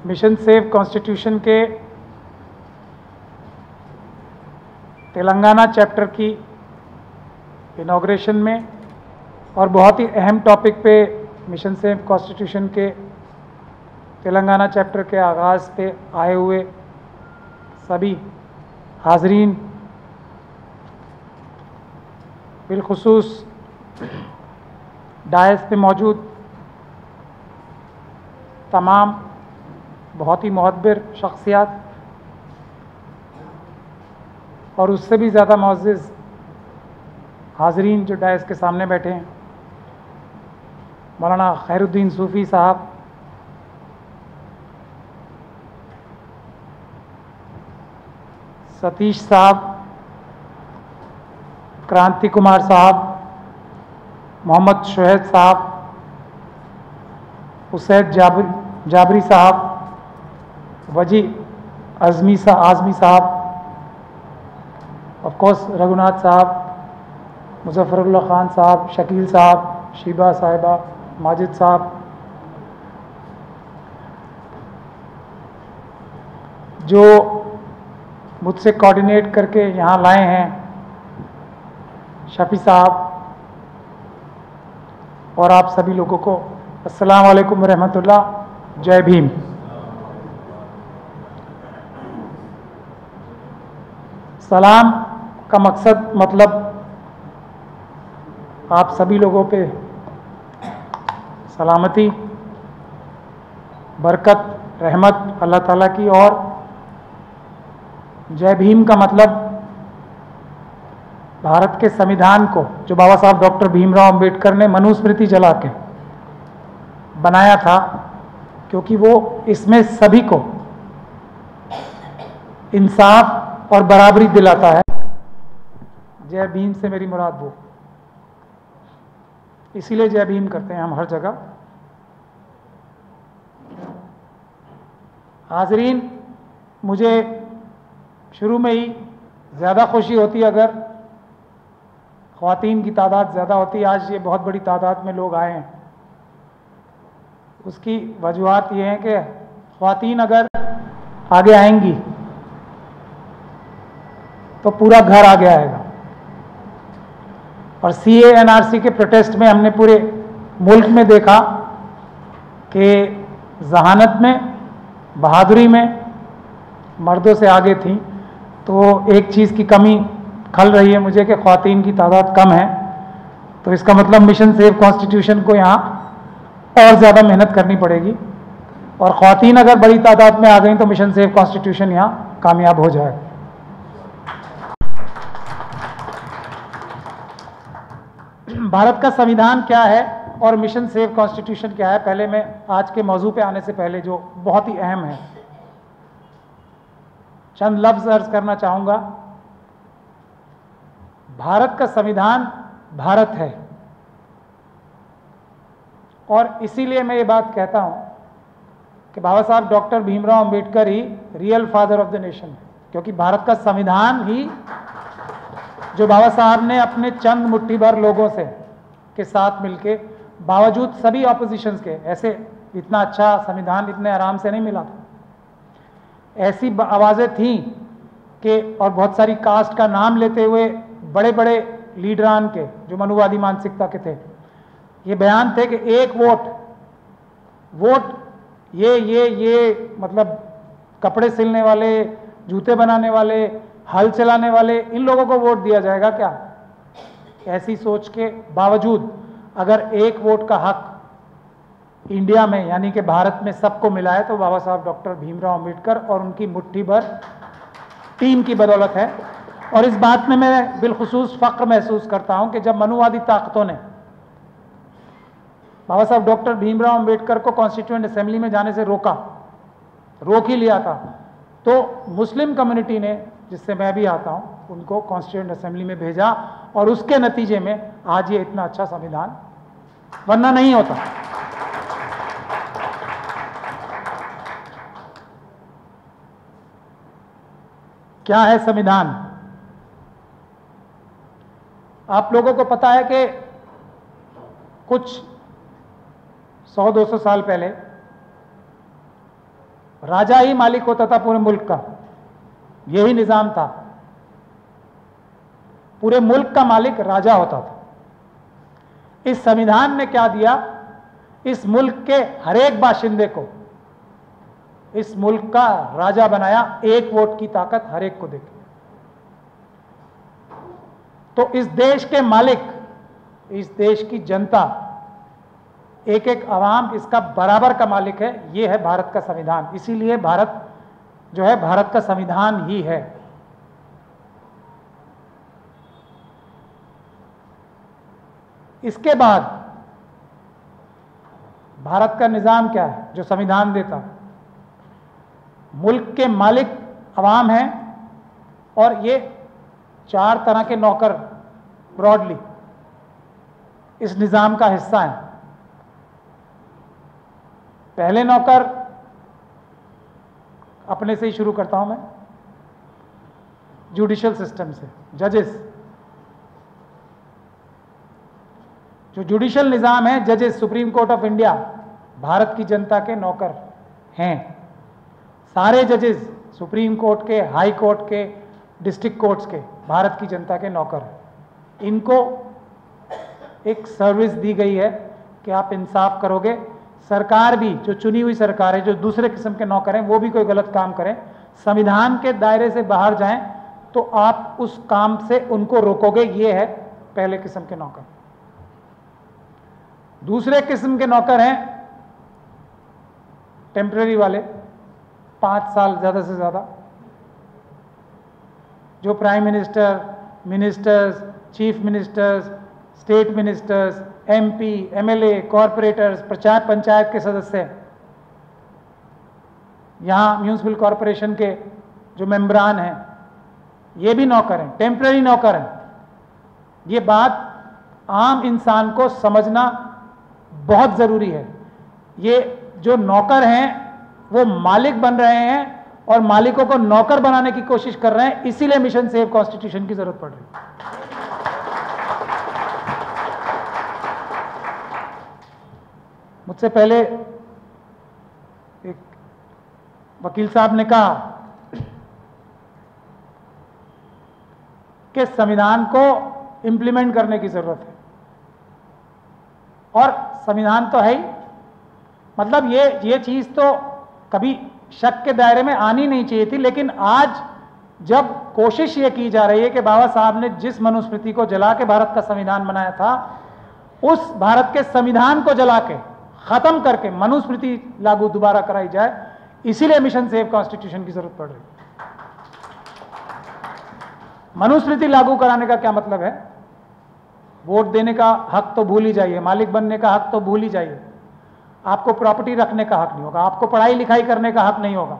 Mission save constitution के Telangana chapter की inauguration में और बहुत ही अहम टॉपिक पे मिशन सेव कॉन्स्टिट्यूशन के तेलंगाना चैप्टर के आगाज़ पे आए हुए सभी हाज़रीन, बिलखुसूस डायस पे मौजूद तमाम बहुत ही मुअद्दिर शख्सियात और उससे भी ज़्यादा मुअज़्ज़िज़ हाज़रीन जो डायस के सामने बैठे हैं, मौलाना खैरुद्दीन सूफ़ी साहब, सतीश साहब, क्रांति कुमार साहब, मोहम्मद शोहद साहब, उसैद जाबरी साहब, वजी आज़मी साहब, ऑफ कोर्स रघुनाथ साहब, मुज़फ़्फ़रुल्लाह ख़ान साहब, शकील साहब, शीबा साहिबा, माजिद साहब, जो मुझसे कोऑर्डिनेट करके यहाँ लाए हैं, शफ़ी साहब, और आप सभी लोगों को अस्सलाम वालेकुम रहमतुल्लाह, जय भीम। सलाम का मकसद मतलब आप सभी लोगों पे सलामती, बरकत, रहमत अल्लाह ताला की, और जय भीम का मतलब भारत के संविधान को जो बाबा साहब डॉक्टर भीमराव अंबेडकर ने मनुस्मृति जला के बनाया था, क्योंकि वो इसमें सभी को इंसाफ और बराबरी दिलाता है। जय भीम से मेरी मुराद वो, इसीलिए जय भीम करते हैं हम हर जगह। हाज़रीन, मुझे शुरू में ही ज़्यादा खुशी होती अगर ख़वातीन की तादाद ज़्यादा होती। आज ये बहुत बड़ी तादाद में लोग आए हैं। उसकी वजूहात ये हैं कि ख़वातीन अगर आगे आएंगी तो पूरा घर आगे आएगा। और CA/NRC के प्रोटेस्ट में हमने पूरे मुल्क में देखा कि जहानत में, बहादुरी में मर्दों से आगे थी। तो एक चीज़ की कमी खल रही है मुझे कि ख़वातीन की तादाद कम है। तो इसका मतलब मिशन सेव कॉन्स्टिट्यूशन को यहाँ और ज़्यादा मेहनत करनी पड़ेगी, और ख़वातीन अगर बड़ी तादाद में आ गई तो मिशन सेव कॉन्स्टिट्यूशन यहाँ कामयाब हो जाएगा। भारत का संविधान क्या है और मिशन सेव कॉन्स्टिट्यूशन क्या है, पहले मैं आज के मौजू पे आने से पहले जो बहुत ही अहम है चंद लफ्ज़ अर्ज करना चाहूँगा। भारत का संविधान भारत है, और इसीलिए मैं ये बात कहता हूँ कि बाबा साहब doctor Bhimrao Ambedkar he real father of the nation है, क्योंकि भारत का संविधान ही जो बाबा साहब ने अपने चंद मुट्ठी भर लोगों से के साथ मिलके, बावजूद सभी ऑपोजिशंस के, ऐसे इतना अच्छा संविधान इतने आराम से नहीं मिला था। ऐसी आवाज़ें थीं कि, और बहुत सारी कास्ट का नाम लेते हुए बड़े बड़े लीडरान के जो मनुवादी मानसिकता के थे, ये बयान थे कि एक वोट ये मतलब कपड़े सिलने वाले, जूते बनाने वाले, हल चलाने वाले, इन लोगों को वोट दिया जाएगा क्या? ऐसी सोच के बावजूद अगर एक वोट का हक इंडिया में यानी कि भारत में सबको मिला है तो बाबा साहब डॉक्टर भीमराव अंबेडकर और उनकी मुट्ठी भर टीम की बदौलत है। और इस बात में मैं बिलखुसूस फ़ख्र महसूस करता हूं कि जब मनुवादी ताकतों ने बाबा साहब डॉक्टर भीमराव अंबेडकर को कॉन्स्टिट्यूएंट असेंबली में जाने से रोक ही लिया था, तो मुस्लिम कम्युनिटी ने, जिससे मैं भी आता हूं, उनको कॉन्स्टिट्यूएंट असेंबली में भेजा, और उसके नतीजे में आज ये इतना अच्छा संविधान, वरना नहीं होता। क्या है संविधान? आप लोगों को पता है कि कुछ 100-200 साल पहले राजा ही मालिक होता था पूरे मुल्क का, यही निजाम था। पूरे मुल्क का मालिक राजा होता था। इस संविधान ने क्या दिया, इस मुल्क के हर एक बाशिंदे को इस मुल्क का राजा बनाया, एक वोट की ताकत हर एक को देके। तो इस देश के मालिक, इस देश की जनता, एक एक अवाम इसका बराबर का मालिक है। ये है भारत का संविधान। इसीलिए भारत जो है भारत का संविधान ही है। इसके बाद भारत का निजाम क्या है जो संविधान देता? मुल्क के मालिक अवाम हैं और ये 4 तरह के नौकर ब्रॉडली इस निजाम का हिस्सा हैं। पहले नौकर, अपने से ही शुरू करता हूं मैं, जुडिशियल सिस्टम से, जजेस। जो जुडिशियल निजाम है, जजेस, supreme court of India Bharat की जनता के नौकर हैं। सारे जजेस सुप्रीम कोर्ट के, हाई कोर्ट के, डिस्ट्रिक्ट कोर्ट्स के भारत की जनता के नौकर हैं। इनको एक सर्विस दी गई है कि आप इंसाफ करोगे। सरकार भी, जो चुनी हुई सरकार है, जो दूसरे किस्म के नौकर हैं, वो भी कोई गलत काम करें, संविधान के दायरे से बाहर जाएं, तो आप उस काम से उनको रोकोगे। ये है पहले किस्म के नौकर। दूसरे किस्म के नौकर हैं टेम्पररी वाले, 5 साल ज्यादा से ज्यादा, जो prime minister, ministers, chief ministers, state ministers, MP, MLA, corporators, panchayat के सदस्य, यहां म्यूनिसिपल कॉरपोरेशन के जो मेंबरान हैं, ये भी नौकर हैं, टेम्पररी नौकर हैं। ये बात आम इंसान को समझना बहुत जरूरी है। ये जो नौकर हैं वो मालिक बन रहे हैं और मालिकों को नौकर बनाने की कोशिश कर रहे हैं। इसीलिए मिशन सेव कॉन्स्टिट्यूशन की जरूरत पड़ रही है। मुझसे पहले एक वकील साहब ने कहा कि संविधान को इंप्लीमेंट करने की जरूरत है, और संविधान तो है ही, मतलब ये चीज तो कभी शक के दायरे में आनी नहीं चाहिए थी। लेकिन आज जब कोशिश ये की जा रही है कि बाबा साहब ने जिस मनुस्मृति को जला के भारत का संविधान बनाया था, उस भारत के संविधान को जला के खत्म करके मनुस्मृति लागू दोबारा कराई जाए, इसीलिए मिशन सेव कॉन्स्टिट्यूशन की जरूरत पड़ रही है। मनुस्मृति लागू कराने का क्या मतलब है? वोट देने का हक तो भूल ही जाइए, मालिक बनने का हक तो भूल ही जाइए, आपको प्रॉपर्टी रखने का हक नहीं होगा, आपको पढ़ाई लिखाई करने का हक नहीं होगा,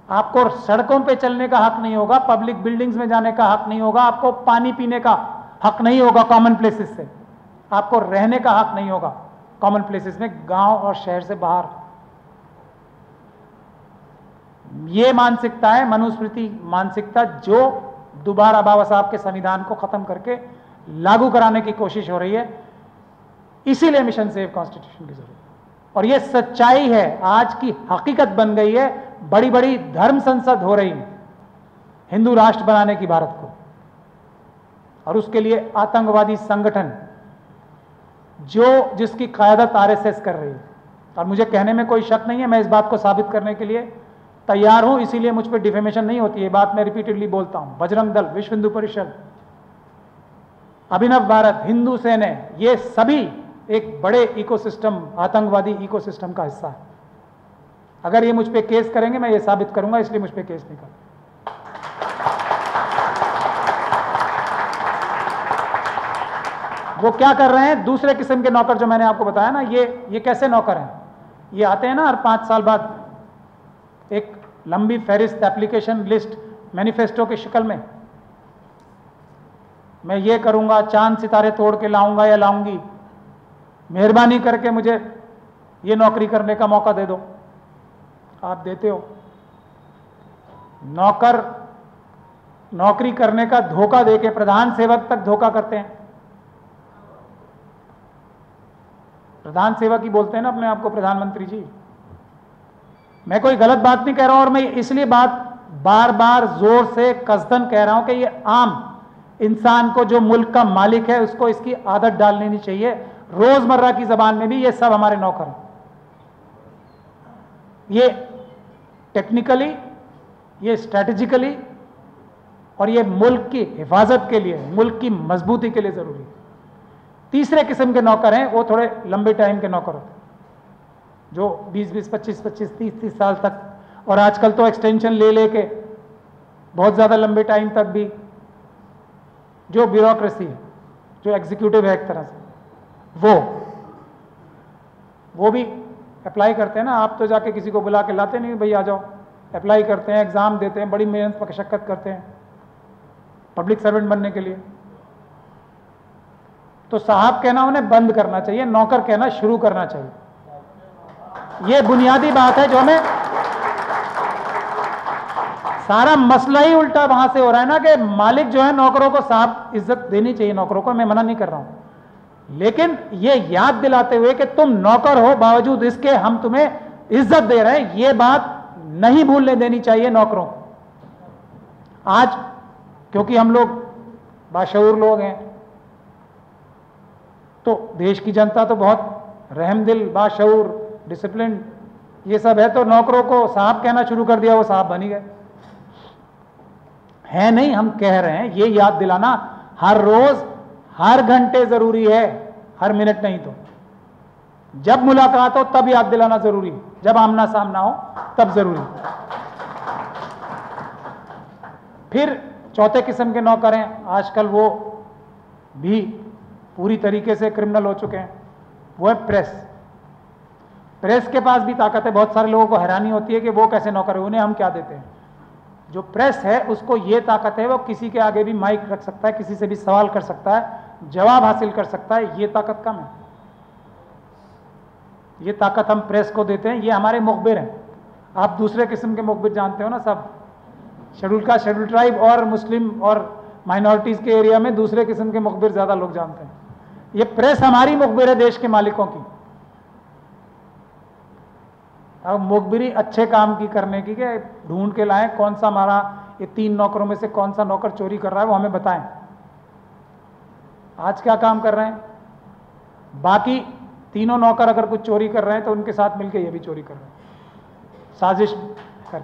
आपको सड़कों पे चलने का हक नहीं होगा, पब्लिक बिल्डिंग्स में जाने का हक नहीं होगा, आपको पानी पीने का हक नहीं होगा कॉमन प्लेसेस से, आपको रहने का हक नहीं होगा कॉमन प्लेसेस में, गांव और शहर से बाहर। ये मानसिकता है मनुस्मृति मानसिकता, जो दोबारा बाबा साहब के संविधान को खत्म करके लागू कराने की कोशिश हो रही है। इसीलिए मिशन सेव कॉन्स्टिट्यूशन की जरूरत है। और ये सच्चाई है, आज की हकीकत बन गई है। बड़ी बड़ी धर्म संसद हो रही है हिंदू राष्ट्र बनाने की भारत को, और उसके लिए आतंकवादी संगठन जिसकी क़यादत आरएसएस कर रही है। और मुझे कहने में कोई शक नहीं है, मैं इस बात को साबित करने के लिए तैयार हूं, इसीलिए मुझ पर डिफेमेशन नहीं होती है। बात मैं रिपीटेडली बोलता हूं। बजरंग दल, विश्व हिंदू परिषद, अभिनव भारत, हिंदू सेना, ये सभी एक बड़े इकोसिस्टम, आतंकवादी इकोसिस्टम का हिस्सा है। अगर ये मुझ पे केस करेंगे, मैं ये साबित करूंगा, इसलिए मुझ पे केस नहीं करूंगा। वो क्या कर रहे हैं? दूसरे किस्म के नौकर जो मैंने आपको बताया ना, ये कैसे नौकर हैं? ये आते हैं ना हर 5 साल बाद एक लंबी फेरिस्त एप्लीकेशन लिस्ट मैनिफेस्टो की शक्ल में, मैं ये करूंगा, चांद सितारे तोड़ के लाऊंगा या लाऊंगी, मेहरबानी करके मुझे ये नौकरी करने का मौका दे दो। आप देते हो? नौकर नौकरी करने का धोखा देके प्रधान सेवक तक धोखा करते हैं। प्रधान सेवक ही बोलते हैं ना अपने आप को प्रधानमंत्री जी। मैं कोई गलत बात नहीं कह रहा हूं, और मैं इसलिए बात बार बार जोर से कसदन कह रहा हूं कि ये आम इंसान को, जो मुल्क का मालिक है, उसको इसकी आदत डाल लेनी चाहिए। रोजमर्रा की जबान में भी ये सब हमारे नौकर हैं। ये टेक्निकली, ये स्ट्रैटेजिकली, और ये मुल्क की हिफाजत के लिए, मुल्क की मजबूती के लिए जरूरी है। तीसरे किस्म के नौकर हैं, वो थोड़े लंबे टाइम के नौकर होते हैं, जो 20-20, 25-25, 30-30 साल तक, और आजकल तो एक्सटेंशन ले लेके बहुत ज़्यादा लंबे टाइम तक भी, जो ब्यूरोक्रेसी है, जो एग्जीक्यूटिव है एक तरह से, वो भी अप्लाई करते हैं ना। आप तो जाके किसी को बुला के लाते नहीं, भाई आ जाओ। अप्लाई करते हैं, एग्ज़ाम देते हैं, बड़ी मेहनत मशक्कत करते हैं पब्लिक सर्वेंट बनने के लिए। तो साहब कहना उन्हें बंद करना चाहिए, नौकर कहना शुरू करना चाहिए। ये बुनियादी बात है जो हमें, सारा मसला ही उल्टा वहां से हो रहा है ना, कि मालिक जो है नौकरों को साहब इज्जत देनी चाहिए नौकरों को, मैं मना नहीं कर रहा हूं, लेकिन ये याद दिलाते हुए कि तुम नौकर हो, बावजूद इसके हम तुम्हें इज्जत दे रहे हैं, ये बात नहीं भूलने देनी चाहिए नौकरों को। आज क्योंकि हम लोग बाशऊर लोग हैं, तो देश की जनता तो बहुत रहमदिल, बाशऊर, डिसिप्लिन, ये सब है, तो नौकरों को साहब कहना शुरू कर दिया, वो साहब बन ही गए है। नहीं, हम कह रहे हैं, ये याद दिलाना हर रोज हर घंटे जरूरी है, हर मिनट नहीं। तो जब मुलाकात हो तब याद दिलाना जरूरी है, जब आमना सामना हो तब जरूरी। फिर चौथे किस्म के नौकर हैं, आजकल वो भी पूरी तरीके से क्रिमिनल हो चुके हैं, वो है प्रेस। प्रेस के पास भी ताकत है। बहुत सारे लोगों को हैरानी होती है कि वो कैसे नौकर है, उन्हें हम क्या देते हैं। जो प्रेस है उसको ये ताकत है, वो किसी के आगे भी माइक रख सकता है, किसी से भी सवाल कर सकता है, जवाब हासिल कर सकता है। ये ताकत कम है, ये ताकत हम प्रेस को देते हैं। ये हमारे मुखबिर हैं। आप दूसरे किस्म के मुखबिर जानते हो ना, सब शेड्यूल कास्ट, शेड्यूल ट्राइब और मुस्लिम और माइनॉरिटीज के एरिया में दूसरे किस्म के मुखबिर ज्यादा लोग जानते हैं। ये प्रेस हमारी मुखबिर है, देश के मालिकों की। अब मुखबिरी अच्छे काम की करने की, कि ढूंढ के लाएं कौन सा हमारा ये 3 नौकरों में से कौन सा नौकर चोरी कर रहा है, वो हमें बताएं। आज क्या काम कर रहे हैं, बाकी तीनों नौकर अगर कुछ चोरी कर रहे हैं तो उनके साथ मिलकर ये भी चोरी कर रहे हैं, साजिश कर।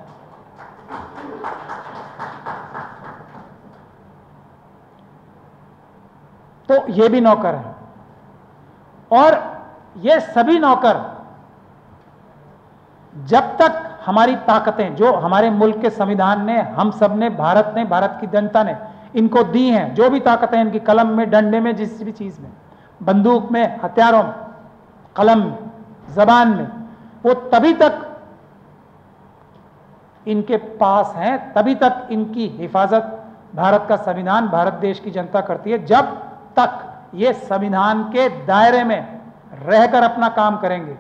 तो ये भी नौकर है। और ये सभी नौकर, जब तक हमारी ताकतें, जो हमारे मुल्क के संविधान ने, हम सब ने, भारत ने, भारत की जनता ने इनको दी हैं, जो भी ताकतें इनकी, कलम में, डंडे में, जिस भी चीज में, बंदूक में, हथियारों में, कलम में, जबान में, वो तभी तक इनके पास हैं, तभी तक इनकी हिफाजत भारत का संविधान, भारत देश की जनता करती है, जब तक ये संविधान के दायरे में रहकर अपना काम करेंगे।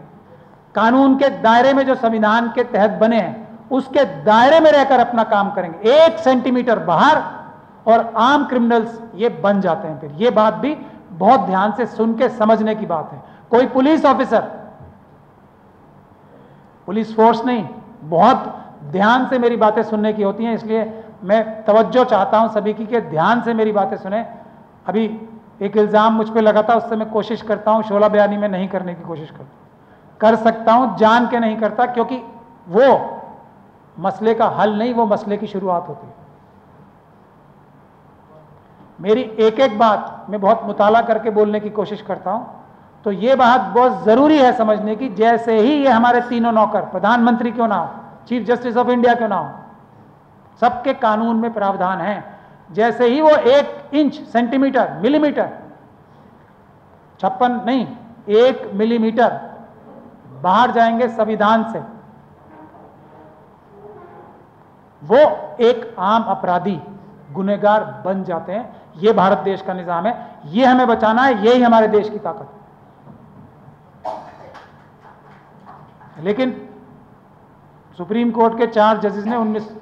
कानून के दायरे में, जो संविधान के तहत बने हैं, उसके दायरे में रहकर अपना काम करेंगे। 1 सेंटीमीटर बाहर और आम क्रिमिनल्स ये बन जाते हैं। फिर ये बात भी बहुत ध्यान से सुन के समझने की बात है। कोई पुलिस ऑफिसर, पुलिस फोर्स नहीं, बहुत ध्यान से मेरी बातें सुनने की होती हैं, इसलिए मैं तवज्जो चाहता हूं सभी की कि ध्यान से मेरी बातें सुने। अभी एक इल्जाम मुझ पे लगा था, उससे मैं कोशिश करता हूं शोला बयानी में नहीं करने की कोशिश करता, कर सकता हूं, जान के नहीं करता, क्योंकि वो मसले का हल नहीं, वो मसले की शुरुआत होती है। मेरी एक एक बात मैं बहुत मुताला करके बोलने की कोशिश करता हूं, तो ये बात बहुत जरूरी है समझने की। जैसे ही ये हमारे तीनों नौकर, प्रधानमंत्री क्यों ना हो, चीफ जस्टिस ऑफ इंडिया क्यों ना हो, सबके कानून में प्रावधान है। जैसे ही वो 1 इंच, सेंटीमीटर, मिलीमीटर, 56 नहीं, 1 मिलीमीटर बाहर जाएंगे संविधान से, वो एक आम अपराधी, गुनहगार बन जाते हैं। ये भारत देश का निजाम है, ये हमें बचाना है, यही हमारे देश की ताकत है। लेकिन सुप्रीम कोर्ट के 4 जजेस ने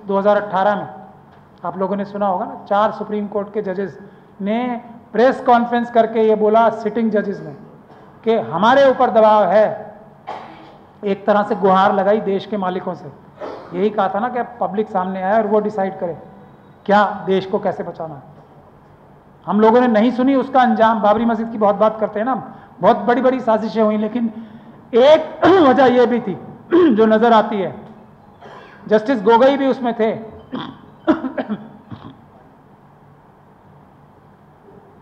2018 में, आप लोगों ने सुना होगा ना, 4 सुप्रीम कोर्ट के जजेस ने प्रेस कॉन्फ्रेंस करके ये बोला, सिटिंग जजेस ने, कि हमारे ऊपर दबाव है एक तरह से गुहार लगाई देश के मालिकों से। यही कहा था ना कि पब्लिक सामने आए और वो डिसाइड करे क्या देश को कैसे बचाना है। हम लोगों ने नहीं सुनी, उसका अंजाम, बाबरी मस्जिद की बहुत बात करते हैं ना, बहुत बड़ी बड़ी साजिशें हुई, लेकिन एक वजह यह भी थी जो नजर आती है, जस्टिस गोगोई भी उसमें थे।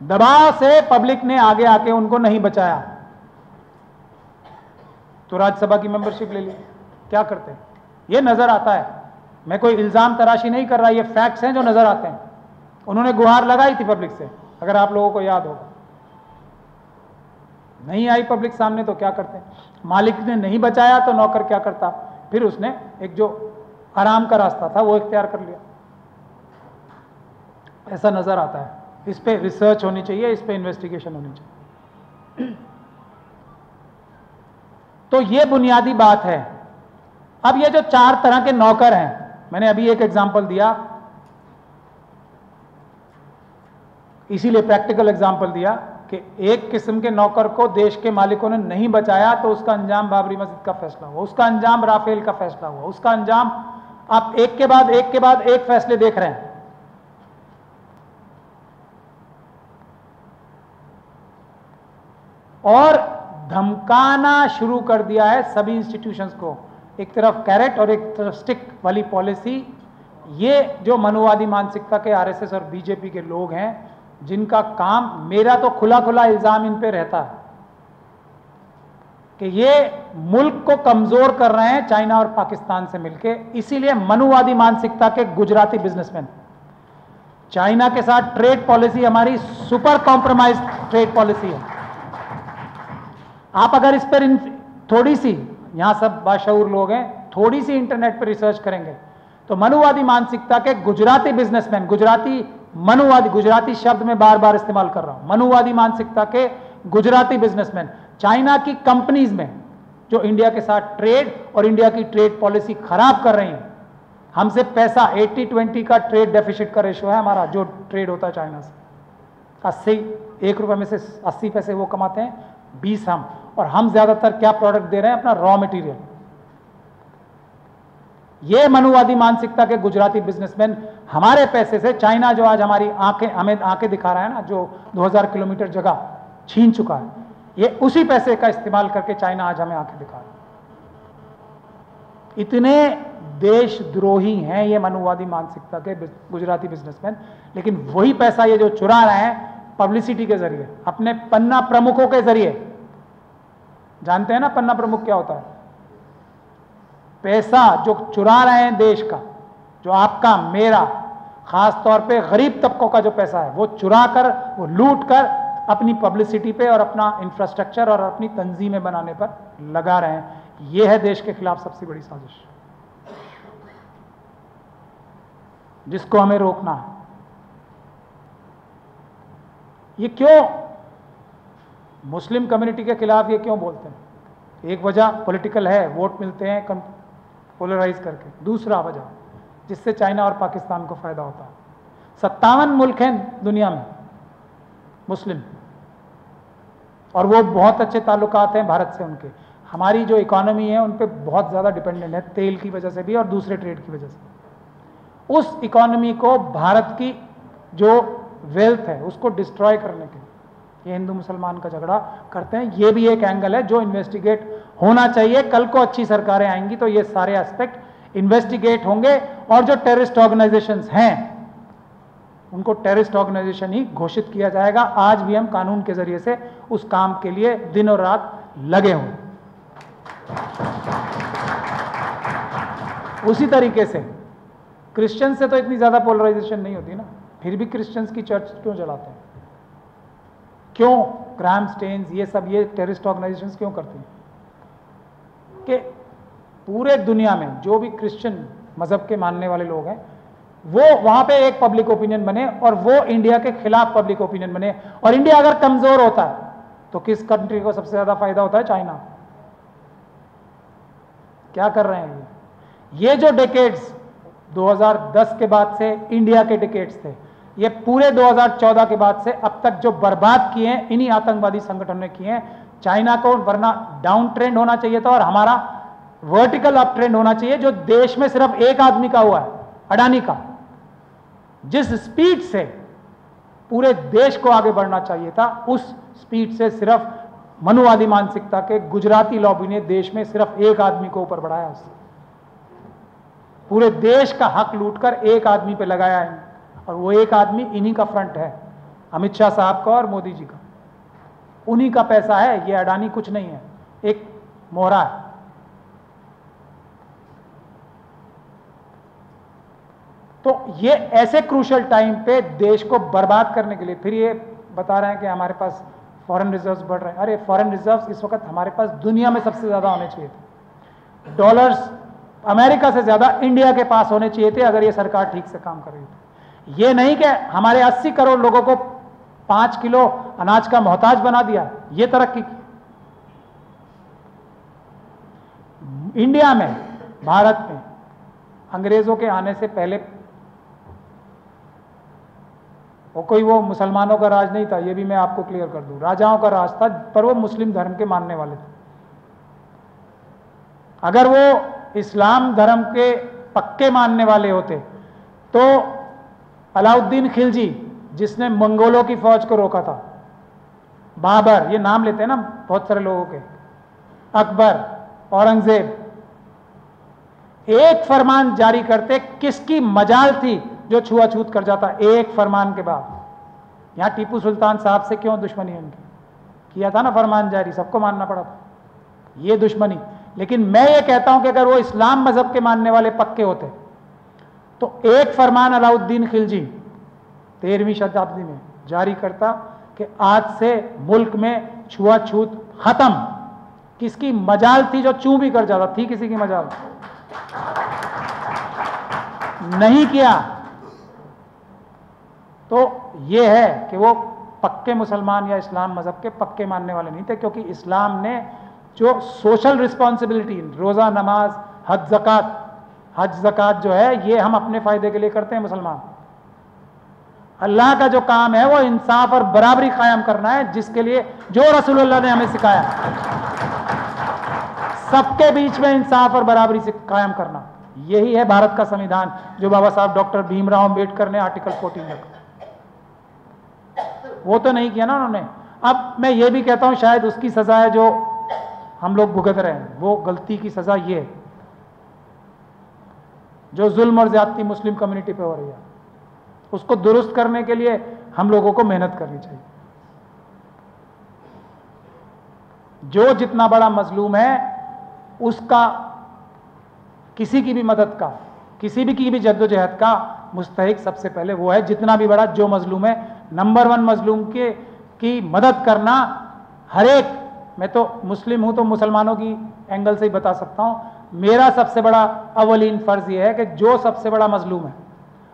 दबाव से पब्लिक ने आगे आके उनको नहीं बचाया, तो राज्यसभा की मेंबरशिप ले ली। क्या करते हैं, ये नजर आता है। मैं कोई इल्जाम तराशी नहीं कर रहा, ये फैक्ट्स हैं जो नजर आते हैं। उन्होंने गुहार लगाई थी पब्लिक से, अगर आप लोगों को याद होगा। नहीं आई पब्लिक सामने तो क्या करते हैं, मालिक ने नहीं बचाया तो नौकर क्या करता, फिर उसने एक जो आराम का रास्ता था वो इख्तियार कर लिया। ऐसा नजर आता है। इस पे रिसर्च होनी चाहिए, इस पे इन्वेस्टिगेशन होनी चाहिए। तो ये बुनियादी बात है। अब ये जो 4 तरह के नौकर हैं, मैंने अभी एक एग्जांपल दिया, इसीलिए प्रैक्टिकल एग्जांपल दिया कि एक किस्म के नौकर को देश के मालिकों ने नहीं बचाया तो उसका अंजाम बाबरी मस्जिद का फैसला हुआ, उसका अंजाम राफेल का फैसला हुआ, उसका अंजाम आप एक के बाद एक के बाद एक फैसले देख रहे हैं। और धमकाना शुरू कर दिया है सभी इंस्टीट्यूशंस को, एक तरफ कैरेट और एक तरफ स्टिक वाली पॉलिसी। ये जो मनुवादी मानसिकता के आरएसएस और बीजेपी के लोग हैं, जिनका काम, मेरा तो खुला खुला इल्जाम इन पे रहता है कि ये मुल्क को कमजोर कर रहे हैं चाइना और पाकिस्तान से मिलके। इसीलिए मनुवादी मानसिकता के गुजराती बिजनेसमैन, चाइना के साथ ट्रेड पॉलिसी हमारी सुपर कॉम्प्रोमाइज ट्रेड पॉलिसी है। आप अगर इस पर थोड़ी सी, यहां सब बाशऊर लोग हैं, थोड़ी सी इंटरनेट पर रिसर्च करेंगे तो मनुवादी मानसिकता के गुजराती बिजनेसमैन, गुजराती मनुवादी, गुजराती शब्द में बार बार इस्तेमाल कर रहा हूं, मनुवादी मानसिकता के गुजराती बिजनेसमैन चाइना की कंपनीज में जो इंडिया के साथ ट्रेड और इंडिया की ट्रेड पॉलिसी खराब कर रही हैं, हमसे पैसा 80-20 का ट्रेड डेफिसिट का रेशो है हमारा, जो ट्रेड होता है चाइना से। 80, 1 रुपए में से 80 पैसे वो कमाते हैं, 20 हम, और हम ज्यादातर क्या प्रोडक्ट दे रहे हैं, अपना रॉ मटेरियल। ये मनुवादी मानसिकता के गुजराती बिजनेसमैन हमारे पैसे से, चाइना जो आज हमारी आंखें, हमें आंखें दिखा रहा है ना, जो 2000 किलोमीटर जगह छीन चुका है, ये उसी पैसे का इस्तेमाल करके चाइना आज हमें आंखें दिखा रहा है। इतने देशद्रोही हैं ये मनुवादी मानसिकता के गुजराती बिजनेसमैन, लेकिन वही पैसा ये जो चुरा रहे हैं पब्लिसिटी के जरिए, अपने पन्ना प्रमुखों के जरिए। जानते हैं ना पन्ना प्रमुख क्या होता है? पैसा जो चुरा रहे हैं देश का, जो आपका मेरा, खास तौर पे गरीब तबकों का जो पैसा है, वो चुरा कर, वो लूट कर अपनी पब्लिसिटी पे और अपना इंफ्रास्ट्रक्चर और अपनी तंजीमें बनाने पर लगा रहे हैं। ये है देश के खिलाफ सबसे बड़ी साजिश, जिसको हमें रोकना है। ये क्यों मुस्लिम कम्युनिटी के खिलाफ ये क्यों बोलते हैं? एक वजह पॉलिटिकल है, वोट मिलते हैं पोलराइज करके। दूसरा वजह जिससे चाइना और पाकिस्तान को फायदा होता है। 57 मुल्क हैं दुनिया में मुस्लिम, और वो बहुत अच्छे ताल्लुकात हैं भारत से उनके। हमारी जो इकोनॉमी है उन पे बहुत ज़्यादा डिपेंडेंट है, तेल की वजह से भी और दूसरे ट्रेड की वजह से। उस इकोनॉमी को, भारत की जो वेल्थ है उसको डिस्ट्रॉय करने के लिए ये हिंदू मुसलमान का झगड़ा करते हैं। ये भी एक एंगल है जो इन्वेस्टिगेट होना चाहिए। कल को अच्छी सरकारें आएंगी तो ये सारे एस्पेक्ट इन्वेस्टिगेट होंगे, और जो टेररिस्ट ऑर्गेनाइजेशंस हैं उनको टेररिस्ट ऑर्गेनाइजेशन ही घोषित किया जाएगा। आज भी हम कानून के जरिए से उस काम के लिए दिन और रात लगे हुए। उसी तरीके से क्रिश्चियन से तो इतनी ज्यादा पोलराइजेशन नहीं होती ना, फिर भी क्रिश्चियंस की चर्च क्यों जलाते हैं? क्यों ग्राहम स्टेन्स, ये सब, ये टेररिस्ट ऑर्गेनाइजेशंस क्यों करती हैं? कि पूरे दुनिया में जो भी क्रिश्चियन मजहब के मानने वाले लोग हैं, वो वहां पे एक पब्लिक ओपिनियन बने और वो इंडिया के खिलाफ पब्लिक ओपिनियन बने। और इंडिया अगर कमजोर होता है तो किस कंट्री को सबसे ज्यादा फायदा होता है? चाइना। क्या कर रहे हैं ये जो डेकेड्स 2010 के बाद से इंडिया के डेकेड्स थे, ये पूरे 2014 के बाद से अब तक जो बर्बाद किए हैं इन्हीं आतंकवादी संगठनों ने किए हैं। चाइना को वरना डाउन ट्रेंड होना चाहिए था और हमारा वर्टिकल अप ट्रेंड होना चाहिए जो देश में सिर्फ एक आदमी का हुआ है, अडानी का। जिस स्पीड से पूरे देश को आगे बढ़ना चाहिए था, उस स्पीड से सिर्फ मनुवादी मानसिकता के गुजराती लॉबी ने देश में सिर्फ एक आदमी को ऊपर बढ़ाया। उससे पूरे देश का हक लूटकर एक आदमी पे लगाया है, और वो एक आदमी इन्हीं का फ्रंट है, अमित शाह साहब का और मोदी जी का। उन्हीं का पैसा है, ये अडानी कुछ नहीं है, एक मोहरा है। तो ये ऐसे क्रूशल टाइम पे देश को बर्बाद करने के लिए फिर ये बता रहे हैं कि हमारे पास फॉरेन रिजर्व्स बढ़ रहे हैं। अरे फॉरेन रिजर्व्स इस वक्त हमारे पास दुनिया में सबसे ज्यादा होने चाहिए थे। डॉलर्स अमेरिका से ज्यादा इंडिया के पास होने चाहिए थे अगर ये सरकार ठीक से काम कर रही थी। ये नहीं कि हमारे 80 करोड़ लोगों को 5 किलो अनाज का मोहताज बना दिया, ये तरक्की की। इंडिया में, भारत में अंग्रेजों के आने से पहले वो मुसलमानों का राज नहीं था, ये भी मैं आपको क्लियर कर दूं। राजाओं का राज था, पर वो मुस्लिम धर्म के मानने वाले थे। अगर वो इस्लाम धर्म के पक्के मानने वाले होते तो अलाउद्दीन खिलजी, जिसने मंगोलों की फौज को रोका था, बाबर, ये नाम लेते हैं ना बहुत सारे लोगों के, अकबर, औरंगजेब, एक फरमान जारी करते, किसकी मजाल थी जो छुआछूत कर जाता एक फरमान के बाद। यहां टीपू सुल्तान साहब से क्यों दुश्मनी उनकी, किया था ना फरमान जारी, सबको मानना पड़ा था, ये दुश्मनी। लेकिन मैं ये कहता हूं कि अगर वो इस्लाम मजहब के मानने वाले पक्के होते तो एक फरमान अलाउद्दीन खिलजी 13वीं शताब्दी में जारी करता कि आज से मुल्क में छुआछूत खत्म। किसकी मजाल थी जो चूं भी कर जाता, थी किसी की मजाल? नहीं किया। तो ये है कि वो पक्के मुसलमान या इस्लाम मजहब के पक्के मानने वाले नहीं थे, क्योंकि इस्लाम ने जो सोशल रिस्पॉन्सिबिलिटी, रोजा, नमाज, हज, ज़कात जो है, ये हम अपने फायदे के लिए करते हैं मुसलमान। अल्लाह का जो काम है वो इंसाफ और बराबरी कायम करना है, जिसके लिए जो रसूलुल्लाह ने हमें सिखाया, सबके बीच में इंसाफ और बराबरी से कायम करना। यही है भारत का संविधान, जो बाबा साहब डॉक्टर भीमराव अंबेडकर ने आर्टिकल 14 रखा। वो तो नहीं किया ना उन्होंने। अब मैं ये भी कहता हूं शायद उसकी सजा है जो हम लोग भुगत रहे हैं, वो गलती की सजा ये है जो जुल्म और ज्यादती मुस्लिम कम्युनिटी पे हो रही है, उसको दुरुस्त करने के लिए हम लोगों को मेहनत करनी चाहिए। जो जितना बड़ा मजलूम है उसका, किसी की भी मदद का, किसी भी की भी जद्दोजहद का मुस्तहिक सबसे पहले वो है, जितना भी बड़ा जो मजलूम है, नंबर 1 मजलूम की मदद करना। हर एक, मैं तो मुस्लिम हूं तो मुसलमानों की एंगल से ही बता सकता हूं, मेरा सबसे बड़ा अवलीन फर्ज यह है कि जो सबसे बड़ा मजलूम है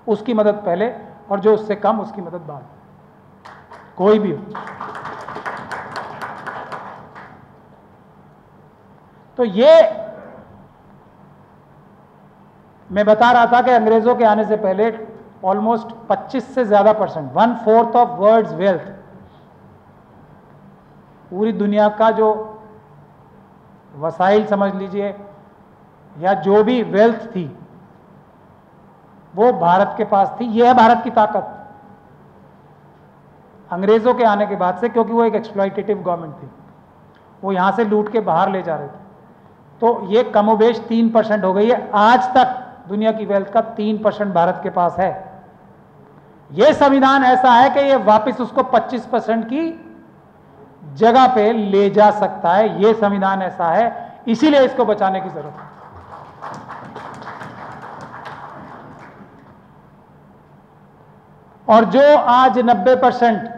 उसकी मदद पहले, और जो उससे कम उसकी मदद बाद, कोई भी हो। तो ये मैं बता रहा था कि अंग्रेजों के आने से पहले ऑलमोस्ट 25 से ज्यादा %, 1/4 ऑफ वर्ल्ड्स वेल्थ, पूरी दुनिया का जो वसाइल समझ लीजिए या जो भी वेल्थ थी वो भारत के पास थी। यह है भारत की ताकत अंग्रेजों के आने के बाद से, क्योंकि वो एक एक्सप्लॉइटेटिव गवर्नमेंट थी, वो यहां से लूट के बाहर ले जा रहे थे। तो ये कमोबेश 3% हो गई है। आज तक दुनिया की वेल्थ का 3% भारत के पास है। ये संविधान ऐसा है कि ये वापस उसको 25% की जगह पे ले जा सकता है। ये संविधान ऐसा है, इसीलिए इसको बचाने की जरूरत है। और जो आज 90%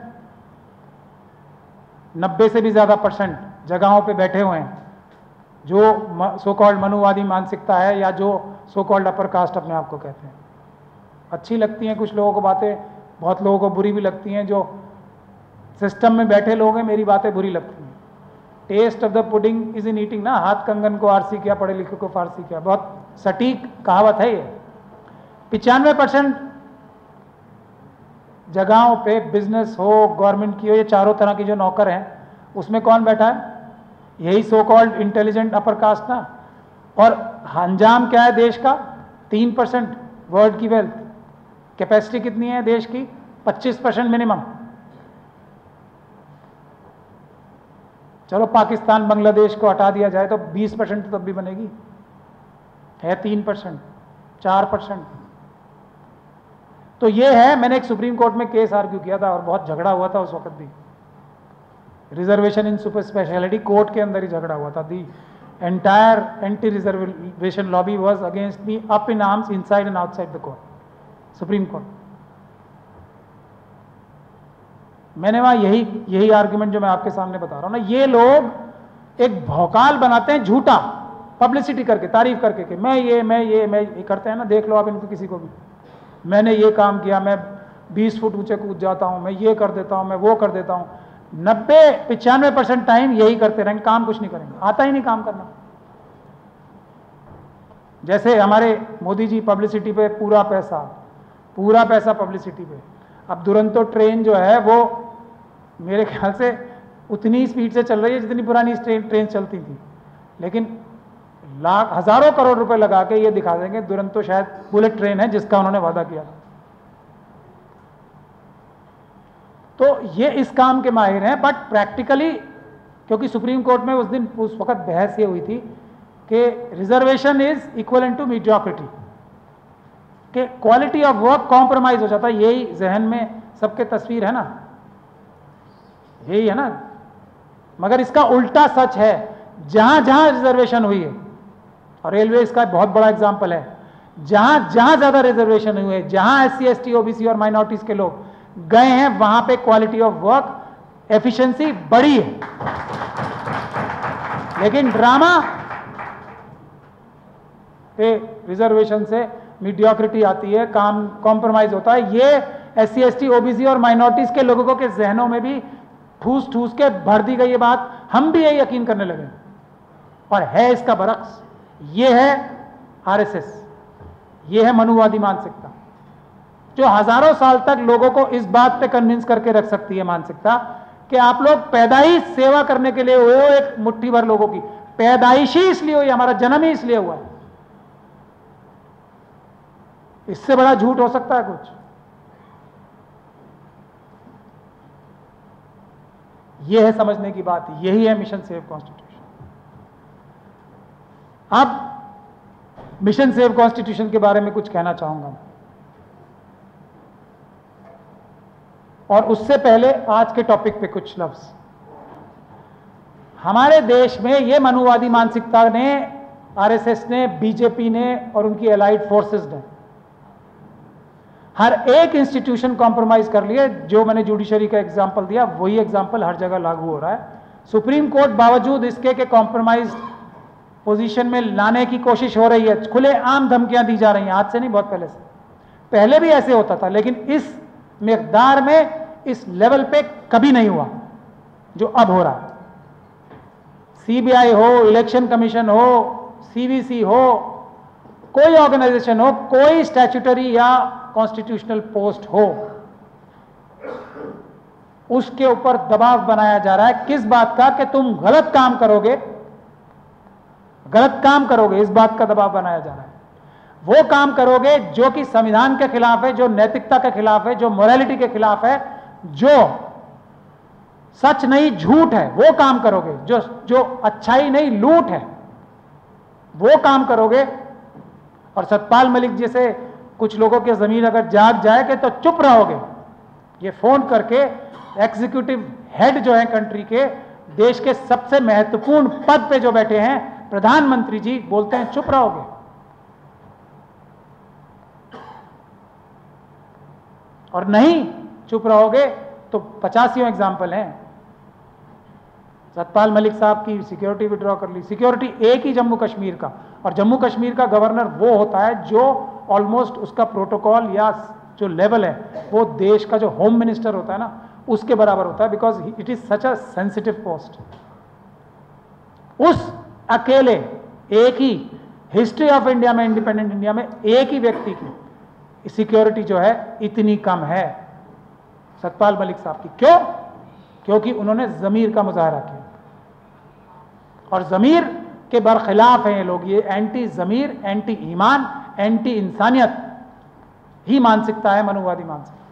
से भी ज्यादा % जगहों पे बैठे हुए हैं, जो सो कॉल्ड मनुवादी मानसिकता है या जो सो कॉल्ड अपर कास्ट अपने आप को कहते हैं, अच्छी लगती हैं कुछ लोगों को बातें, बहुत लोगों को बुरी भी लगती हैं। जो सिस्टम में बैठे लोग हैं, मेरी बातें बुरी लगती हैं। Taste of the pudding is in eating ना, हाथ कंगन को आरसी किया, पढ़े लिखे को फारसी किया, बहुत सटीक कहावत है ये। 95% जगहों पे बिजनेस हो, गवर्नमेंट की हो, ये चारों तरह की जो नौकर हैं, उसमें कौन बैठा है? यही so called intelligent upper caste ना। और अंजाम क्या है देश का? 3% वर्ल्ड की वेल्थ। कैपेसिटी कितनी है देश की? 25% मिनिमम। चलो पाकिस्तान बांग्लादेश को हटा दिया जाए तो 20% तो तब भी बनेगी, है 3%, 4%। तो ये है, मैंने एक सुप्रीम कोर्ट में केस आर्ग्यू किया था और बहुत झगड़ा हुआ था उस वक्त भी। रिजर्वेशन इन सुपर स्पेशलिटी कोर्ट के अंदर ही झगड़ा हुआ था। The entire anti reservation lobby was against me up in arms inside and outside the court, supreme court. मैंने वहां यही आर्ग्यूमेंट जो मैं आपके सामने बता रहा हूं ना, ये लोग एक भौकाल बनाते हैं झूठा, पब्लिसिटी करके, तारीफ करके कि मैं ये करते हैं ना, देख लो आप इनको किसी को भी, मैंने ये काम किया, मैं 20 फुट ऊंचे कूद जाता हूं, मैं ये कर देता हूं, मैं वो कर देता हूं। 90-95% टाइम यही करते रहेंगे, काम कुछ नहीं करेंगे, आता ही नहीं काम करना। जैसे हमारे मोदी जी पब्लिसिटी पे पूरा पैसा पब्लिसिटी पे। अब दुरंतो ट्रेन जो है वो मेरे ख्याल से उतनी स्पीड से चल रही है जितनी पुरानी ट्रेन चलती थी, लेकिन हजारों करोड़ रुपए लगा के ये दिखा देंगे दुरंतो शायद बुलेट ट्रेन है जिसका उन्होंने वादा किया। तो ये इस काम के माहिर हैं, बट प्रैक्टिकली, क्योंकि सुप्रीम कोर्ट में उस वक्त बहस ये हुई थी कि reservation is equivalent to mediocrity, कि क्वालिटी ऑफ वर्क कॉम्प्रोमाइज हो जाता है। यही जहन में सबके तस्वीर है ना, यही है ना। मगर इसका उल्टा सच है, जहां जहां रिजर्वेशन हुई है, और रेलवे इसका बहुत बड़ा एग्जाम्पल है, जहां जहां ज्यादा रिजर्वेशन हुए, जहां SC ST OBC और माइनॉरिटीज के लोग गए हैं, वहां पे क्वालिटी ऑफ वर्क एफिशिएंसी बढ़ी है। लेकिन ड्रामा पे रिजर्वेशन से मीडियोक्रिटी आती है, काम कॉम्प्रोमाइज होता है। ये SC ST OBC और माइनॉरिटीज के लोगों के जहनों में भी ठूस ठूस के भर दी गई ये बात, हम भी ये यकीन करने लगे। और है इसका बरक्स, ये है RSS, ये है मनुवादी मानसिकता, जो हजारों साल तक लोगों को इस बात पे कन्विंस करके रख सकती है मानसिकता कि आप लोग पैदाइश सेवा करने के लिए हुए हो, एक मुट्ठी भर लोगों की पैदाइश ही इसलिए हुई, हमारा जन्म ही इसलिए हुआ है। इससे बड़ा झूठ हो सकता है कुछ? यह है समझने की बात, यही है मिशन सेव कॉन्स्टिट्यूशन। अब मिशन सेव कॉन्स्टिट्यूशन के बारे में कुछ कहना चाहूंगा, और उससे पहले आज के टॉपिक पे कुछ लफ्ज। हमारे देश में ये मनुवादी मानसिकता ने, RSS ने, BJP ने और उनकी एलाइड फोर्सेस ने हर एक इंस्टीट्यूशन कॉम्प्रोमाइज कर लिए। जो मैंने जुडिशरी का एग्जांपल दिया, वही एग्जांपल हर जगह लागू हो रहा है। सुप्रीम कोर्ट बावजूद इसके कि कॉम्प्रोमाइज पोजीशन में लाने की कोशिश हो रही है, खुलेआम धमकियां दी जा रही हैं, आज से नहीं, बहुत पहले से। पहले भी ऐसे होता था, लेकिन इस मिकदार में, इस लेवल पे कभी नहीं हुआ जो अब हो रहा है। CBI हो, इलेक्शन कमीशन हो, CVC हो, कोई ऑर्गेनाइजेशन हो, कोई स्टैट्यूटरी या कॉन्स्टिट्यूशनल पोस्ट हो, उसके ऊपर दबाव बनाया जा रहा है। किस बात का? कि तुम गलत काम करोगे, इस बात का दबाव बनाया जा रहा है। वो काम करोगे जो कि संविधान के खिलाफ है, जो नैतिकता के खिलाफ है, जो मोरालिटी के खिलाफ है, जो सच नहीं झूठ है, वो काम करोगे। जो अच्छाई नहीं लूट है, वो काम करोगे। और सतपाल मलिक जैसे कुछ लोगों की जमीन अगर जाग जाए कि तो चुप रहोगे। ये फोन करके एग्जीक्यूटिव हेड जो है कंट्री के, देश के सबसे महत्वपूर्ण पद पे जो बैठे हैं, प्रधानमंत्री जी बोलते हैं चुप रहोगे। और नहीं चुप रहोगे तो 50 एग्जाम्पल हैं। सतपाल मलिक साहब की सिक्योरिटी विड्रॉ कर ली। सिक्योरिटी एक ही जम्मू कश्मीर का, और जम्मू कश्मीर का गवर्नर वो होता है जो ऑलमोस्ट उसका प्रोटोकॉल या जो लेवल है वो देश का जो होम मिनिस्टर होता है ना, उसके बराबर होता है, because it is such a sensitive post. उस अकेले एक ही हिस्ट्री ऑफ इंडिया में, इंडिपेंडेंट इंडिया में एक ही व्यक्ति की सिक्योरिटी जो है इतनी कम है, सतपाल मलिक साहब की। क्यों? क्योंकि उन्होंने जमीर का मुजाहरा किया। और जमीर के बरखिलाफ हैं ये लोग। ये एंटी ज़मीर, एंटी ईमान, एंटी इंसानियत ही मानसिकता है, मनुवादी मानसिकता।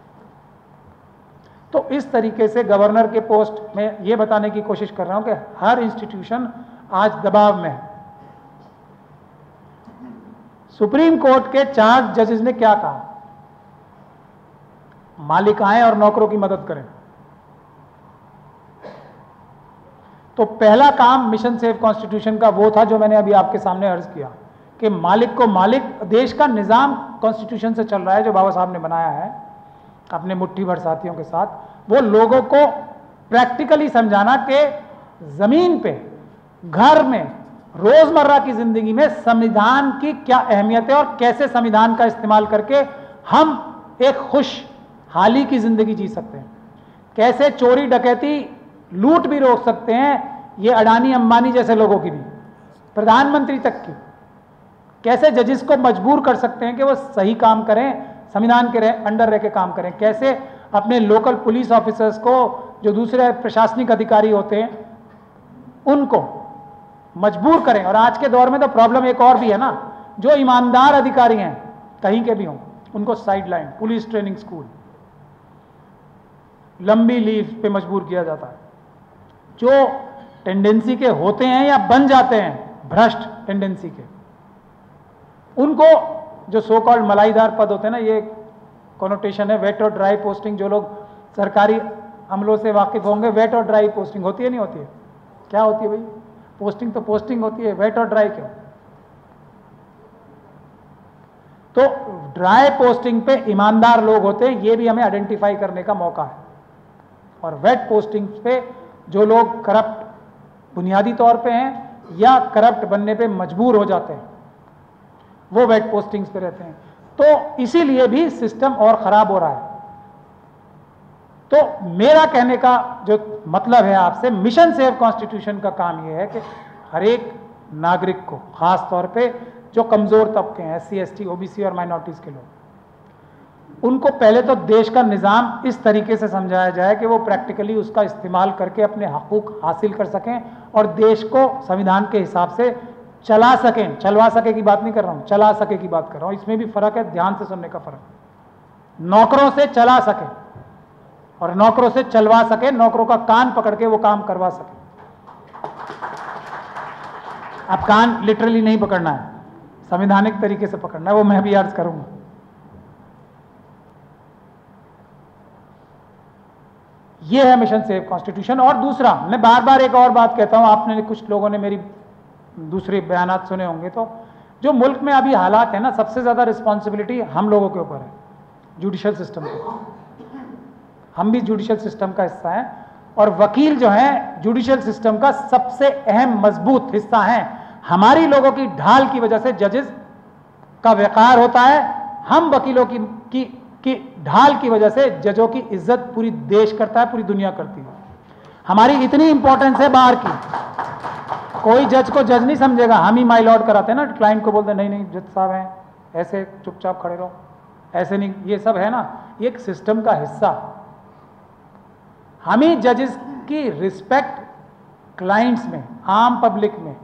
तो इस तरीके से गवर्नर के पोस्ट में ये बताने की कोशिश कर रहा हूं कि हर इंस्टीट्यूशन आज दबाव में है। सुप्रीम कोर्ट के 4 जजेस ने क्या कहा? मालिक आए और नौकरों की मदद करें। तो पहला काम मिशन सेव कॉन्स्टिट्यूशन का वो था जो मैंने अभी आपके सामने अर्ज किया कि मालिक को मालिक, देश का निजाम कॉन्स्टिट्यूशन से चल रहा है जो बाबा साहब ने बनाया है अपने मुट्ठी भर साथियों के साथ। वो लोगों को प्रैक्टिकली समझाना कि जमीन पे, घर में, रोजमर्रा की जिंदगी में संविधान की क्या अहमियत है और कैसे संविधान का इस्तेमाल करके हम एक खुशहाली की जिंदगी जी सकते हैं, कैसे चोरी डकैती लूट भी रोक सकते हैं, ये अडानी अंबानी जैसे लोगों की भी, प्रधानमंत्री तक की, कैसे जजेस को मजबूर कर सकते हैं कि वो सही काम करें, संविधान के अंडर रह के काम करें, कैसे अपने लोकल पुलिस ऑफिसर्स को, जो दूसरे प्रशासनिक अधिकारी होते हैं, उनको मजबूर करें। और आज के दौर में तो प्रॉब्लम एक और भी है ना, जो ईमानदार अधिकारी हैं कहीं के भी हों, उनको साइडलाइन, पुलिस ट्रेनिंग स्कूल, लंबी लीव पे मजबूर किया जाता है। जो टेंडेंसी के होते हैं या बन जाते हैं भ्रष्ट टेंडेंसी के, उनको जो सो कॉल्ड मलाईदार पद होते हैं ना, ये कॉनोटेशन है, वेट और ड्राई पोस्टिंग। जो लोग सरकारी अमलों से वाकिफ होंगे, वेट और ड्राई पोस्टिंग होती है नहीं होती है? क्या होती है भाई? पोस्टिंग तो पोस्टिंग होती है, वेट और ड्राई क्यों? तो ड्राई पोस्टिंग पे ईमानदार लोग होते हैं, ये भी हमें आइडेंटिफाई करने का मौका है। और वेट पोस्टिंग पे जो लोग करप्ट बुनियादी तौर पे हैं या करप्ट बनने पे मजबूर हो जाते हैं, वो वेट पोस्टिंग्स पे रहते हैं। तो इसीलिए भी सिस्टम और खराब हो रहा है। तो मेरा कहने का जो मतलब है आपसे, मिशन सेव कॉन्स्टिट्यूशन का काम यह है कि हर एक नागरिक को, खास तौर पे जो कमजोर तबके हैं, SC, ST, OBC और माइनॉरिटीज के लोग, उनको पहले तो देश का निज़ाम इस तरीके से समझाया जाए कि वो प्रैक्टिकली उसका इस्तेमाल करके अपने हकूक हासिल कर सकें और देश को संविधान के हिसाब से चला सकें। चलवा सके की बात नहीं कर रहा हूँ, चला सके की बात कर रहा हूँ। इसमें भी फर्क है, ध्यान से सुनने का फर्क। नौकरों से चला सके और नौकरों से चलवा सके, नौकरों का कान पकड़ के वो काम करवा सके। अब कान लिटरली नहीं पकड़ना है, संवैधानिक तरीके से पकड़ना है, वो मैं भी अर्ज करूंगा। ये है मिशन सेव कॉन्स्टिट्यूशन। और दूसरा, मैं बार बार एक और बात कहता हूं, आपने कुछ लोगों ने मेरी दूसरे बयानात सुने होंगे, तो जो मुल्क में अभी हालात है ना, सबसे ज्यादा रिस्पॉन्सिबिलिटी हम लोगों के ऊपर है, जुडिशल सिस्टम को। हम भी जुडिशल सिस्टम का हिस्सा हैं और वकील जो हैं जुडिशल सिस्टम का सबसे अहम मजबूत हिस्सा हैं। हमारी लोगों की ढाल की वजह से जजेस का वक़ार होता है, हम वकीलों की ढाल की वजह से जजों की इज्जत पूरी देश करता है, पूरी दुनिया करती है। हमारी इतनी इंपॉर्टेंस है बाहर की, कोई जज को जज नहीं समझेगा। हम ही माई लॉर्ड कराते हैं ना, क्लाइंट को बोलते हैं नहीं नहीं जज साहब हैं, ऐसे चुपचाप खड़े रहो, ऐसे नहीं, ये सब है ना, ये एक सिस्टम का हिस्सा। हम ही जजेस की रिस्पेक्ट क्लाइंट्स में, आम पब्लिक में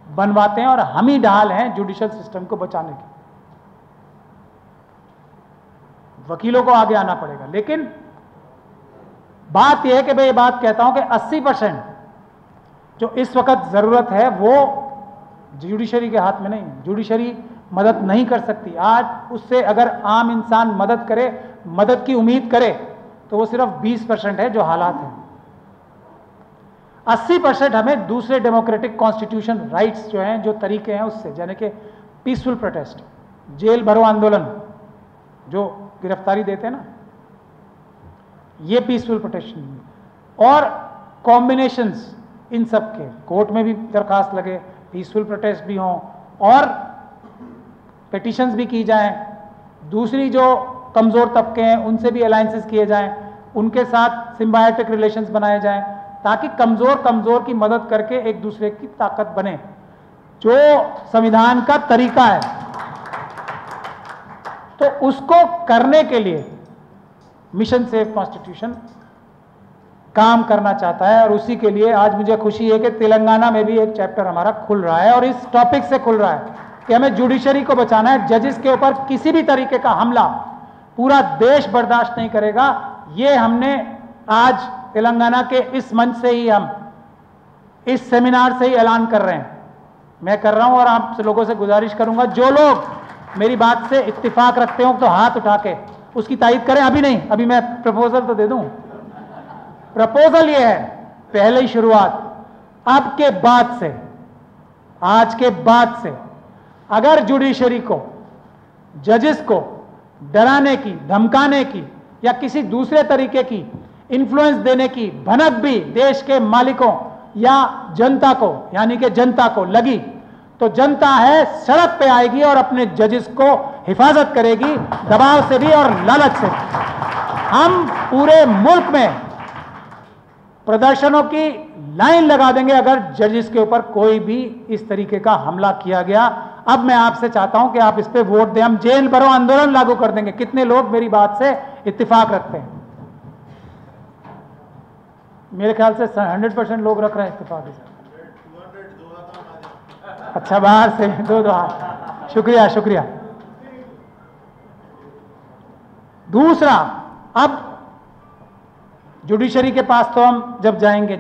बनवाते हैं और हम ही ढाल हैं जुडिशल सिस्टम को बचाने की। वकीलों को आगे आना पड़ेगा। लेकिन बात यह है कि मैं ये बात कहता हूं कि 80% जो इस वक्त जरूरत है वो जुडिशरी के हाथ में नहीं है। जुडिशरी मदद नहीं कर सकती। आज उससे अगर आम इंसान मदद करे, मदद की उम्मीद करे, तो वो सिर्फ 20% है जो हालात हैं। 80% हमें दूसरे डेमोक्रेटिक कॉन्स्टिट्यूशन राइट्स जो हैं, जो तरीके हैं उससे, यानी कि पीसफुल प्रोटेस्ट, जेल भरो आंदोलन, जो गिरफ्तारी देते हैं ना, ये पीसफुल प्रोटेक्शन, और कॉम्बिनेशंस इन सब के, कोर्ट में भी दरखास्त लगे, पीसफुल प्रोटेस्ट भी हों और पिटिशंस भी की जाएं। दूसरी जो कमज़ोर तबके हैं उनसे भी अलायंसेस किए जाएं, उनके साथ सिम्बायोटिक रिलेशंस बनाए जाएं, ताकि कमज़ोर की मदद करके एक दूसरे की ताकत बने, जो संविधान का तरीका है। तो उसको करने के लिए मिशन सेव कॉन्स्टिट्यूशन काम करना चाहता है। और उसी के लिए आज मुझे खुशी है कि तेलंगाना में भी एक चैप्टर हमारा खुल रहा है, और इस टॉपिक से खुल रहा है कि हमें जुडिशरी को बचाना है। जजेस के ऊपर किसी भी तरीके का हमला पूरा देश बर्दाश्त नहीं करेगा। ये हमने आज तेलंगाना के इस मंच से ही, हम इस सेमिनार से ही ऐलान कर रहे हैं। मैं कर रहा हूं और आप लोगों से गुजारिश करूंगा, जो लोग मेरी बात से इत्तेफाक रखते हो तो हाथ उठा के उसकी तायीद करें। अभी नहीं, अभी मैं प्रपोजल तो दे दूं। प्रपोजल ये है, पहले ही शुरुआत, अब के बाद से, आज के बाद से अगर जुडिशरी को, जजेस को डराने की, धमकाने की या किसी दूसरे तरीके की इन्फ्लुएंस देने की भनक भी देश के मालिकों या जनता को, यानी कि जनता को लगी, तो जनता है सड़क पे आएगी और अपने जजेस को हिफाजत करेगी, दबाव से भी और लालच से। हम पूरे मुल्क में प्रदर्शनों की लाइन लगा देंगे अगर जजेस के ऊपर कोई भी इस तरीके का हमला किया गया। अब मैं आपसे चाहता हूं कि आप इस पे वोट दें। हम जेल भरो आंदोलन लागू कर देंगे। कितने लोग मेरी बात से इत्तेफाक रखते हैं? मेरे ख्याल से 100% लोग रख रहे हैं इत्तेफाक। अच्छा, बाहर से दो हाथ, शुक्रिया शुक्रिया। दूसरा, अब जुडिशरी के पास तो हम जब जाएंगे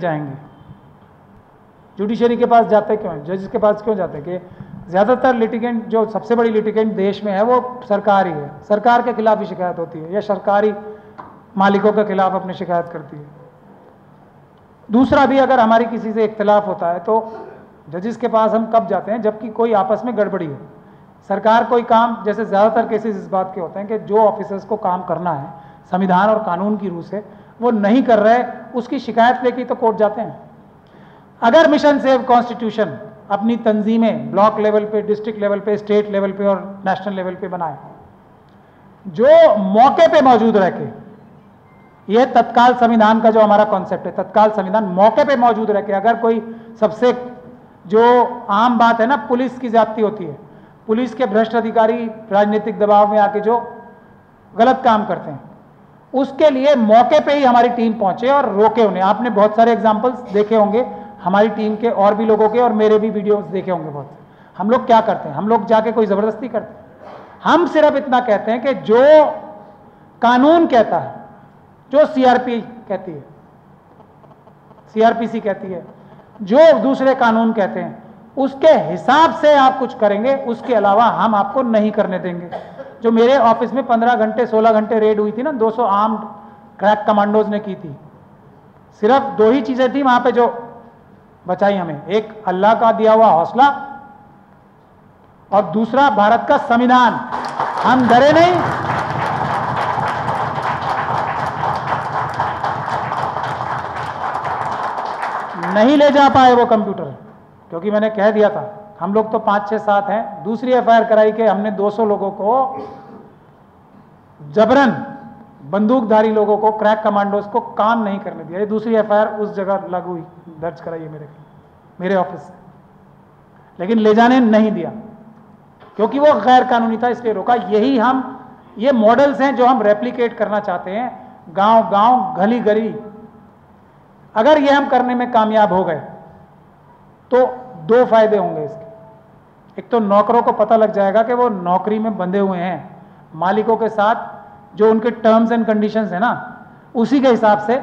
जुडिशरी के पास जाते क्यों हैं, जजेस के पास क्यों जाते हैं? कि ज़्यादातर लिटिगेंट, जो सबसे बड़ी लिटिगेंट देश में है, वो सरकार ही है। सरकार के खिलाफ ही शिकायत होती है या सरकारी मालिकों के खिलाफ अपनी शिकायत करती है। दूसरा भी, अगर हमारी किसी से इख्तिलाफ होता है तो जजेस के पास हम कब जाते हैं? जबकि कोई आपस में गड़बड़ी हो। सरकार कोई काम, जैसे ज़्यादातर केसेस इस बात के होते हैं कि जो ऑफिसर्स को काम करना है संविधान और कानून की रूह से, वो नहीं कर रहे, उसकी शिकायत लेके तो कोर्ट जाते हैं। अगर मिशन सेव कॉन्स्टिट्यूशन अपनी तंजीमें ब्लॉक लेवल पे, डिस्ट्रिक्ट लेवल पे, स्टेट लेवल पे और नेशनल लेवल पे बनाए, जो मौके पे मौजूद रह के, यह तत्काल संविधान का जो हमारा कॉन्सेप्ट है, तत्काल संविधान, मौके पे मौजूद रह के, अगर कोई, सबसे जो आम बात है ना, पुलिस की ज्यादती होती है, पुलिस के भ्रष्ट अधिकारी राजनीतिक दबाव में आके जो गलत काम करते हैं, उसके लिए मौके पे ही हमारी टीम पहुंचे और रोके उन्हें। आपने बहुत सारे एग्जाम्पल्स देखे होंगे हमारी टीम के, और भी लोगों के, और मेरे भी वीडियोस देखे होंगे बहुत। हम लोग क्या करते हैं? हम लोग जाके कोई जबरदस्ती करते हैं? हम सिर्फ इतना कहते हैं कि जो कानून कहता है, जो सीआरपी कहती है, सीआरपीसी कहती है, जो दूसरे कानून कहते हैं, उसके हिसाब से आप कुछ करेंगे, उसके अलावा हम आपको नहीं करने देंगे। जो मेरे ऑफिस में 15 घंटे 16 घंटे रेड हुई थी ना, 200 आर्म्ड क्रैक कमांडोज ने की थी, सिर्फ दो ही चीजें थी वहां पे जो बचाई हमें। एक अल्लाह का दिया हुआ हौसला, और दूसरा भारत का संविधान। हम डरे नहीं। नहीं ले जा पाए वो कंप्यूटर, क्योंकि मैंने कह दिया था हम लोग तो 5 6 7 हैं। दूसरी एफआईआर कराई कि हमने 200 लोगों को जबरन, बंदूकधारी लोगों को, क्रैक कमांडोज को काम नहीं करने दिया। ये दूसरी एफआईआर उस जगह लागू हुई, दर्ज कराई है मेरे ऑफिस से, लेकिन ले जाने नहीं दिया क्योंकि वो गैर कानूनी था, इसलिए रोका। यही हम, ये मॉडल्स हैं जो हम रेप्लिकेट करना चाहते हैं गांव गांव, गली गली। अगर ये हम करने में कामयाब हो गए तो 2 फायदे होंगे इसके। एक तो नौकरों को पता लग जाएगा कि वो नौकरी में बंधे हुए हैं मालिकों के साथ, जो उनके टर्म्स एंड कंडीशंस है ना, उसी के हिसाब से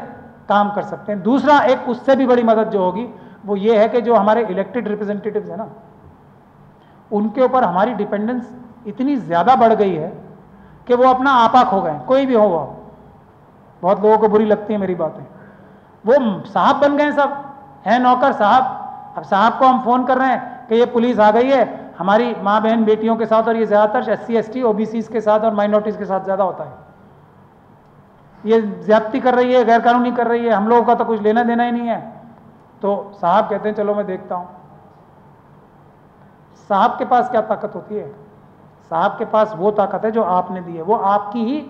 काम कर सकते हैं। दूसरा, एक उससे भी बड़ी मदद जो होगी वो ये है कि जो हमारे इलेक्टेड रिप्रेजेंटेटिव्स है ना, उनके ऊपर हमारी डिपेंडेंस इतनी ज़्यादा बढ़ गई है कि वो अपना आपा खो गए। कोई भी हो वो, बहुत लोगों को बुरी लगती है मेरी बातें, वो साहब बन गए, सब हैं नौकर साहब। अब साहब को हम फ़ोन कर रहे हैं कि ये पुलिस आ गई है हमारी माँ बहन बेटियों के साथ, और ये ज़्यादातर SC ST OBCs के साथ और माइनॉरिटीज़ के साथ ज़्यादा होता है। ये ज्यादती कर रही है, गैर कानूनी कर रही है, हम लोगों का तो कुछ लेना देना ही नहीं है। तो साहब कहते हैं चलो मैं देखता हूँ। साहब के पास क्या ताकत होती है? साहब के पास वो ताकत है जो आपने दी है, वो आपकी ही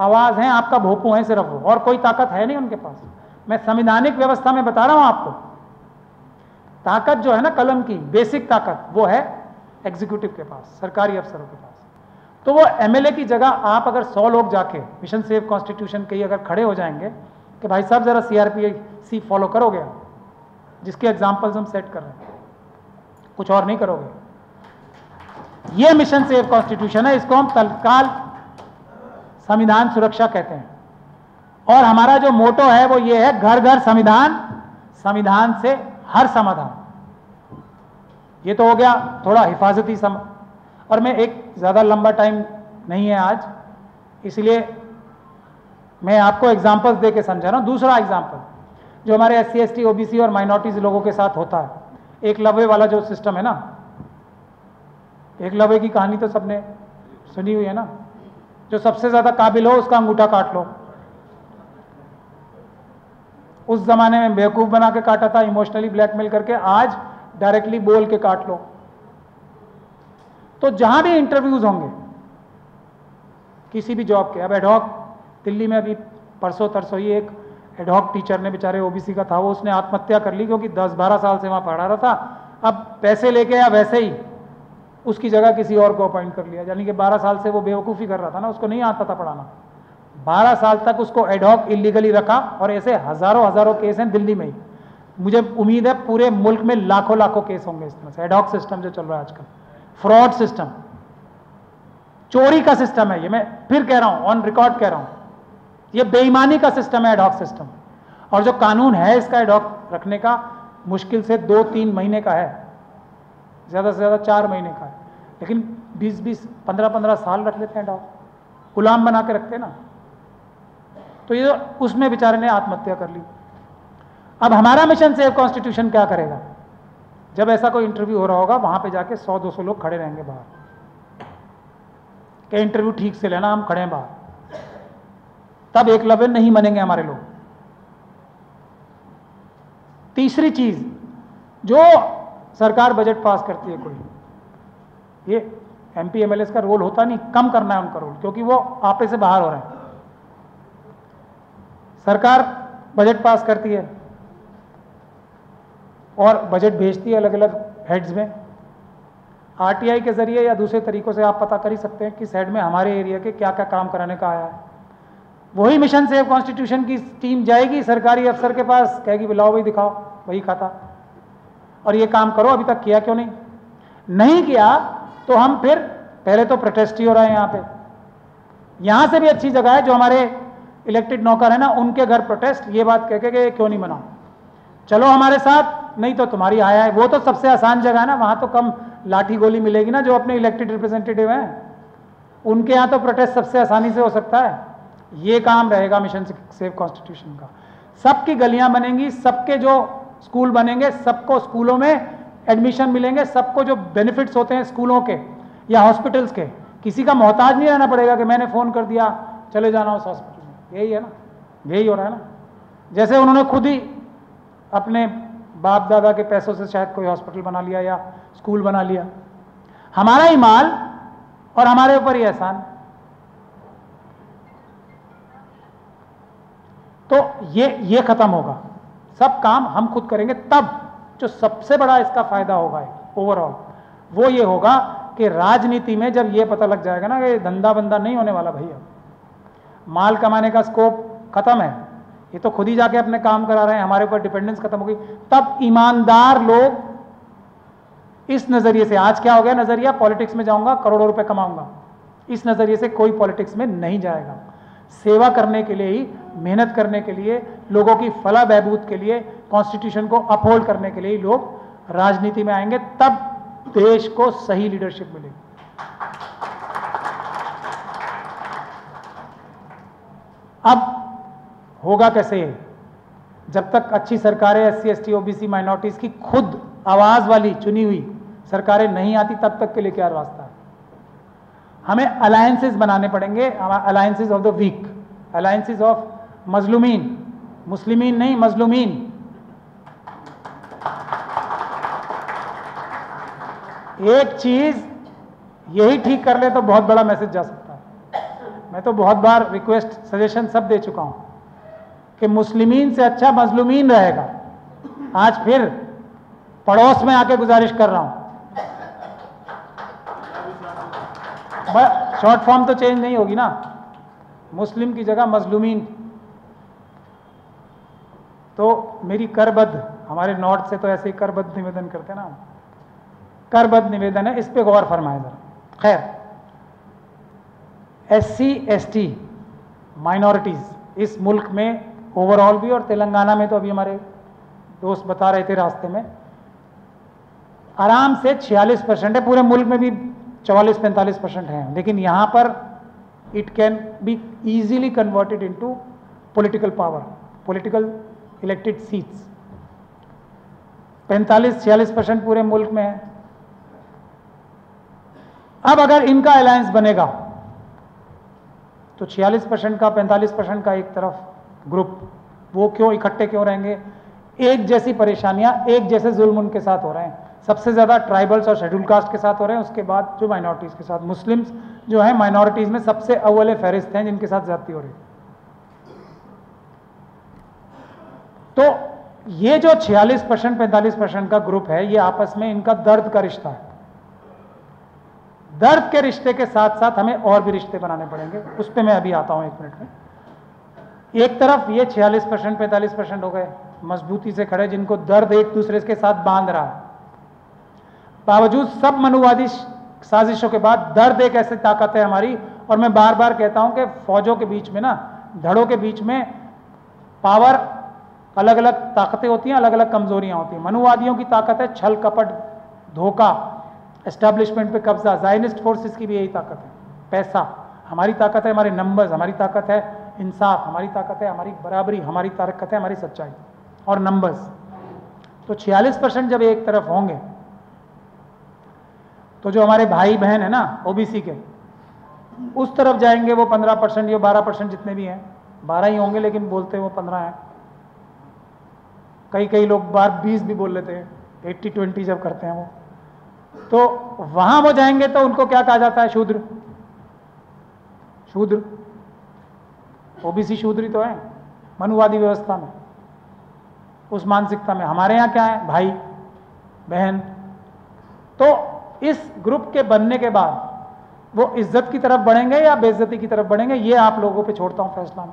आवाज़ है, आपका भोंपू है सिर्फ वो, और कोई ताकत है नहीं उनके पास। मैं संवैधानिक व्यवस्था में बता रहा हूँ आपको, ताकत जो है ना कलम की, बेसिक ताकत, वो है एग्जीक्यूटिव के पास, सरकारी अफसरों के पास। तो वो MLA की जगह आप अगर 100 लोग जाके मिशन सेव कॉन्स्टिट्यूशन के अगर खड़े हो जाएंगे कि भाई साहब ज़रा CRPC फॉलो करोगे, जिसके एग्जाम्पल्स हम सेट कर रहे हैं, कुछ और नहीं करोगे। ये मिशन सेव कॉन्स्टिट्यूशन है, इसको हम तत्काल संविधान सुरक्षा कहते हैं। और हमारा जो मोटो है वो ये है, घर घर संविधान, संविधान से हर समाधान। ये तो हो गया थोड़ा हिफाजती और मैं एक ज़्यादा लंबा टाइम नहीं है आज, इसलिए मैं आपको एग्जाम्पल्स दे के समझा रहा हूँ। दूसरा एग्जाम्पल जो हमारे SC ST OBC और माइनॉरिटीज लोगों के साथ होता है, एकलव्य वाला जो सिस्टम है ना, एकलव्य की कहानी तो सबने सुनी हुई है ना, जो सबसे ज्यादा काबिल हो उसका अंगूठा काट लो। उस जमाने में बेवकूफ बना के काटा था, इमोशनली ब्लैकमेल करके, आज डायरेक्टली बोल के काट लो। तो जहां भी इंटरव्यूज होंगे किसी भी जॉब के, अब एडहॉक दिल्ली में अभी परसों तरसों ही एक एडहॉक टीचर ने, बेचारे OBC का था वो, उसने आत्महत्या कर ली क्योंकि 10-12 साल से वहां पढ़ा रहा था। अब पैसे लेके या वैसे ही उसकी जगह किसी और को अपॉइंट कर लिया, यानी कि 12 साल से वो बेवकूफ़ी कर रहा था ना, उसको नहीं आता था पढ़ाना। 12 साल तक उसको एडहॉक इलीगली रखा, और ऐसे हजारों केस हैं दिल्ली में ही। मुझे उम्मीद है पूरे मुल्क में लाखों केस होंगे इस तरह से। एडहॉक सिस्टम जो चल रहा है आजकल, फ्रॉड सिस्टम, चोरी का सिस्टम है ये, मैं फिर कह रहा हूं, ऑन रिकॉर्ड कह रहा हूं, ये बेईमानी का सिस्टम है एडहॉक सिस्टम। और जो कानून है इसका एडहॉक रखने का, मुश्किल से 2-3 महीने का है, ज़्यादा से ज़्यादा 4 महीने का है, लेकिन 20-20, 15-15 साल रख लेते हैं एडहॉक, गुलाम बना के रखते हैं ना। तो ये उसमें बेचारे ने आत्महत्या कर ली। अब हमारा मिशन सेव कॉन्स्टिट्यूशन क्या करेगा, जब ऐसा कोई इंटरव्यू हो रहा होगा वहां पे जाके 100-200 लोग खड़े रहेंगे बाहर कि इंटरव्यू ठीक से लेना, हम खड़े हैं बाहर, तब एकलव्य नहीं बनेंगे हमारे लोग। तीसरी चीज, जो सरकार बजट पास करती है कोई, ये MP MLAs का रोल होता नहीं, कम करना है उनका रोल, क्योंकि वो आपे से बाहर हो रहे हैं। सरकार बजट पास करती है और बजट भेजती है अलग अलग हेड्स में, RTI के जरिए या दूसरे तरीकों से आप पता कर ही सकते हैं किस हेड में हमारे एरिया के क्या क्या काम कराने का आया है। वही मिशन सेव कॉन्स्टिट्यूशन की टीम जाएगी सरकारी अफसर के पास, कहेगी बुलाओ भाई, दिखाओ वही खाता, और ये काम करो, अभी तक किया क्यों नहीं किया तो हम फिर, पहले तो प्रोटेस्ट ही हो रहा है यहाँ पे, यहाँ से भी अच्छी जगह है जो हमारे इलेक्टेड नौकर है ना, उनके घर प्रोटेस्ट, ये बात कह के क्यों नहीं बनाओ, चलो हमारे साथ, नहीं तो तुम्हारी आया है। वो तो सबसे आसान जगह है ना, वहाँ तो कम लाठी गोली मिलेगी ना, जो अपने इलेक्टेड रिप्रेजेंटेटिव हैं उनके यहाँ तो प्रोटेस्ट सबसे आसानी से हो सकता है। ये काम रहेगा मिशन सेव कॉन्स्टिट्यूशन का। सबकी गलियां बनेंगी, सबके जो स्कूल बनेंगे, सबको स्कूलों में एडमिशन मिलेंगे, सबको जो बेनिफिट्स होते हैं स्कूलों के या हॉस्पिटल्स के, किसी का मोहताज नहीं रहना पड़ेगा कि मैंने फ़ोन कर दिया चले जाना उस हॉस्पिटल में। यही है ना, यही हो रहा है ना। जैसे उन्होंने खुद ही अपने बाप दादा के पैसों से शायद कोई हॉस्पिटल बना लिया या स्कूल बना लिया, हमारा ही माल और हमारे ऊपर ही एहसान। तो ये खत्म होगा, सब काम हम खुद करेंगे। तब जो सबसे बड़ा इसका फायदा होगा ओवरऑल, वो ये होगा कि राजनीति में जब ये पता लग जाएगा ना कि धंधा बंदा नहीं होने वाला भैया, माल कमाने का स्कोप खत्म है, ये तो खुद ही जाके अपने काम करा रहे हैं, हमारे ऊपर डिपेंडेंस खत्म हो गई, तब ईमानदार लोग इस नजरिए से, आज क्या हो गया नजरिया, पॉलिटिक्स में जाऊंगा करोड़ों रुपए कमाऊंगा, इस नजरिए से कोई पॉलिटिक्स में नहीं जाएगा। सेवा करने के लिए ही, मेहनत करने के लिए, लोगों की फलाह बहबूद के लिए, कॉन्स्टिट्यूशन को अपहोल्ड करने के लिए ही लोग राजनीति में आएंगे, तब देश को सही लीडरशिप मिलेगी। अब होगा कैसे, जब तक अच्छी सरकारें SC ST OBC माइनॉरिटीज की खुद आवाज वाली चुनी हुई सरकारें नहीं आती, तब तक के लिए क्या रास्ता है। हमें अलायंसेस बनाने पड़ेंगे, alliances of the week, alliances of मजलूमीन, मुस्लिमीन नहीं मजलूमीन। एक चीज यही ठीक कर ले तो बहुत बड़ा मैसेज जा सकता है। मैं तो बहुत बार रिक्वेस्ट, सजेशन सब दे चुका हूं कि मुस्लिमीन से अच्छा मजलूमीन रहेगा। आज फिर पड़ोस में आके गुजारिश कर रहा हूं, शॉर्ट फॉर्म तो चेंज नहीं होगी ना, मुस्लिम की जगह मजलूमीन। तो मेरी करबद्ध, हमारे नॉर्थ से तो ऐसे ही करबद्ध निवेदन करते हैं ना, करबद्ध निवेदन है, इस पे गौर फरमाएं जरा। खैर, SC ST माइनॉरिटीज इस मुल्क में ओवरऑल भी और तेलंगाना में तो अभी हमारे दोस्त बता रहे थे रास्ते में, आराम से 46% है। पूरे मुल्क में भी 44-45% है, लेकिन यहां पर it can be easily converted into political power, political elected seats. 45-46% पूरे मुल्क में है। अब अगर इनका अलायंस बनेगा तो 46% का 45% का एक तरफ ग्रुप, वो क्यों इकट्ठे क्यों रहेंगे? एक जैसी परेशानियां, एक जैसे जुल्म उनके साथ हो रहे हैं। सबसे ज्यादा ट्राइबल्स और शेड्यूल कास्ट के साथ हो रहे हैं, उसके बाद जो माइनॉरिटीज के साथ, मुस्लिम्स जो है माइनॉरिटीज में सबसे अव्वल फहरिस्त हैं जिनके साथ ज्यादती हो रही है। तो ये जो 46% 45% का ग्रुप है, ये आपस में इनका दर्द का रिश्ता है। दर्द के रिश्ते के साथ साथ हमें और भी रिश्ते बनाने पड़ेंगे, उस पर मैं अभी आता हूं 1 मिनट में। एक तरफ ये 46% 45% हो गए मजबूती से खड़े, जिनको दर्द एक दूसरे के साथ बांध रहा है। बावजूद सब मनुवादी साजिशों के बाद दर्द एक ऐसी ताकत है हमारी, और मैं बार बार कहता हूं कि फौजों के बीच में ना, धड़ों के बीच में पावर, अलग अलग ताकतें होती हैं, अलग अलग कमजोरियां होती हैं। मनुवादियों की ताकत है छल कपट, धोखा, एस्टैब्लिशमेंट पे कब्जा। ज़ायनिस्ट फोर्सेस की भी यही ताकत है, पैसा। हमारी ताकत है हमारे नंबर्स, हमारी ताकत है इंसाफ, हमारी ताकत है हमारी बराबरी, हमारी ताकत है हमारी सच्चाई और नंबर्स। तो 46% जब एक तरफ होंगे तो जो हमारे भाई बहन है ना ओबीसी के, उस तरफ जाएंगे वो 15% या 12% जितने भी हैं, 12 ही होंगे लेकिन बोलते वो 15 हैं। कई लोग बार 20 भी बोल लेते हैं, 80-20 जब करते हैं वो। तो वहां वो जाएंगे तो उनको क्या कहा जाता है? शूद्र। शूद्र, ओबीसी शूद्र ही तो है मनुवादी व्यवस्था में, उस मानसिकता में। हमारे यहां क्या है? भाई बहन। तो इस ग्रुप के बनने के बाद वो इज्जत की तरफ बढ़ेंगे या बेइज्जती की तरफ बढ़ेंगे, ये आप लोगों पे छोड़ता हूं फैसला में।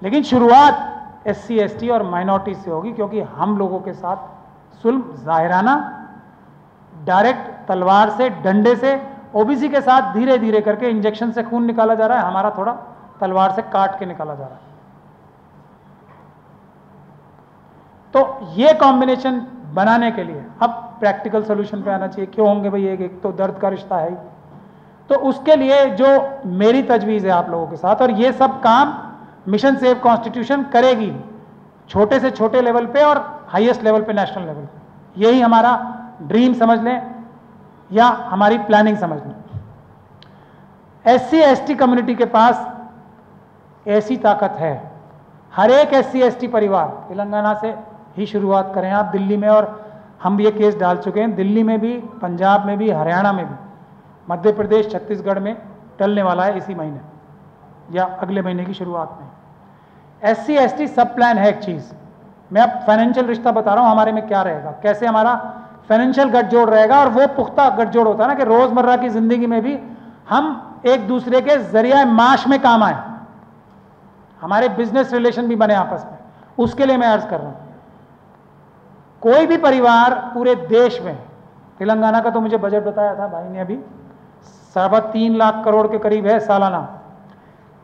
लेकिन शुरुआत SC ST और माइनॉरिटी से होगी, क्योंकि हम लोगों के साथ सुल्ह जाहिराना, डायरेक्ट तलवार से, डंडे से, ओबीसी के साथ धीरे धीरे करके इंजेक्शन से खून निकाला जा रहा है, हमारा थोड़ा तलवार से काट के निकाला जा रहा है। तो ये कॉम्बिनेशन बनाने के लिए अब प्रैक्टिकल सोल्यूशन पे आना चाहिए। क्यों होंगे भाई? एक तो दर्द का रिश्ता है ही। तो उसके लिए जो मेरी तजवीज़ है आप लोगों के साथ, और ये सब काम मिशन सेव कॉन्स्टिट्यूशन करेगी, छोटे से छोटे लेवल पे और हाईएस्ट लेवल पे, नेशनल लेवल पे। यही हमारा ड्रीम समझ लें या हमारी प्लानिंग समझ लें। SC ST कम्युनिटी के पास ऐसी ताकत है, हर एक SC ST परिवार, तेलंगाना से ही शुरुआत करें आप, दिल्ली में, और हम ये केस डाल चुके हैं, दिल्ली में भी, पंजाब में भी, हरियाणा में भी, मध्य प्रदेश, छत्तीसगढ़ में टलने वाला है इसी महीने या अगले महीने की शुरुआत में। SC ST सब प्लान है एक चीज़। मैं अब फाइनेंशियल रिश्ता बता रहा हूँ हमारे में क्या रहेगा, कैसे हमारा फाइनेंशियल गठजोड़ रहेगा। और वो पुख्ता गठजोड़ होता है ना कि रोज़मर्रा की ज़िंदगी में भी हम एक दूसरे के जरिया माश में काम आए, हमारे बिजनेस रिलेशन भी बने आपस में। उसके लिए मैं अर्ज कर रहा हूँ, कोई भी परिवार पूरे देश में, तेलंगाना का तो मुझे बजट बताया था भाई ने अभी, 3.25 लाख करोड़ के करीब है सालाना।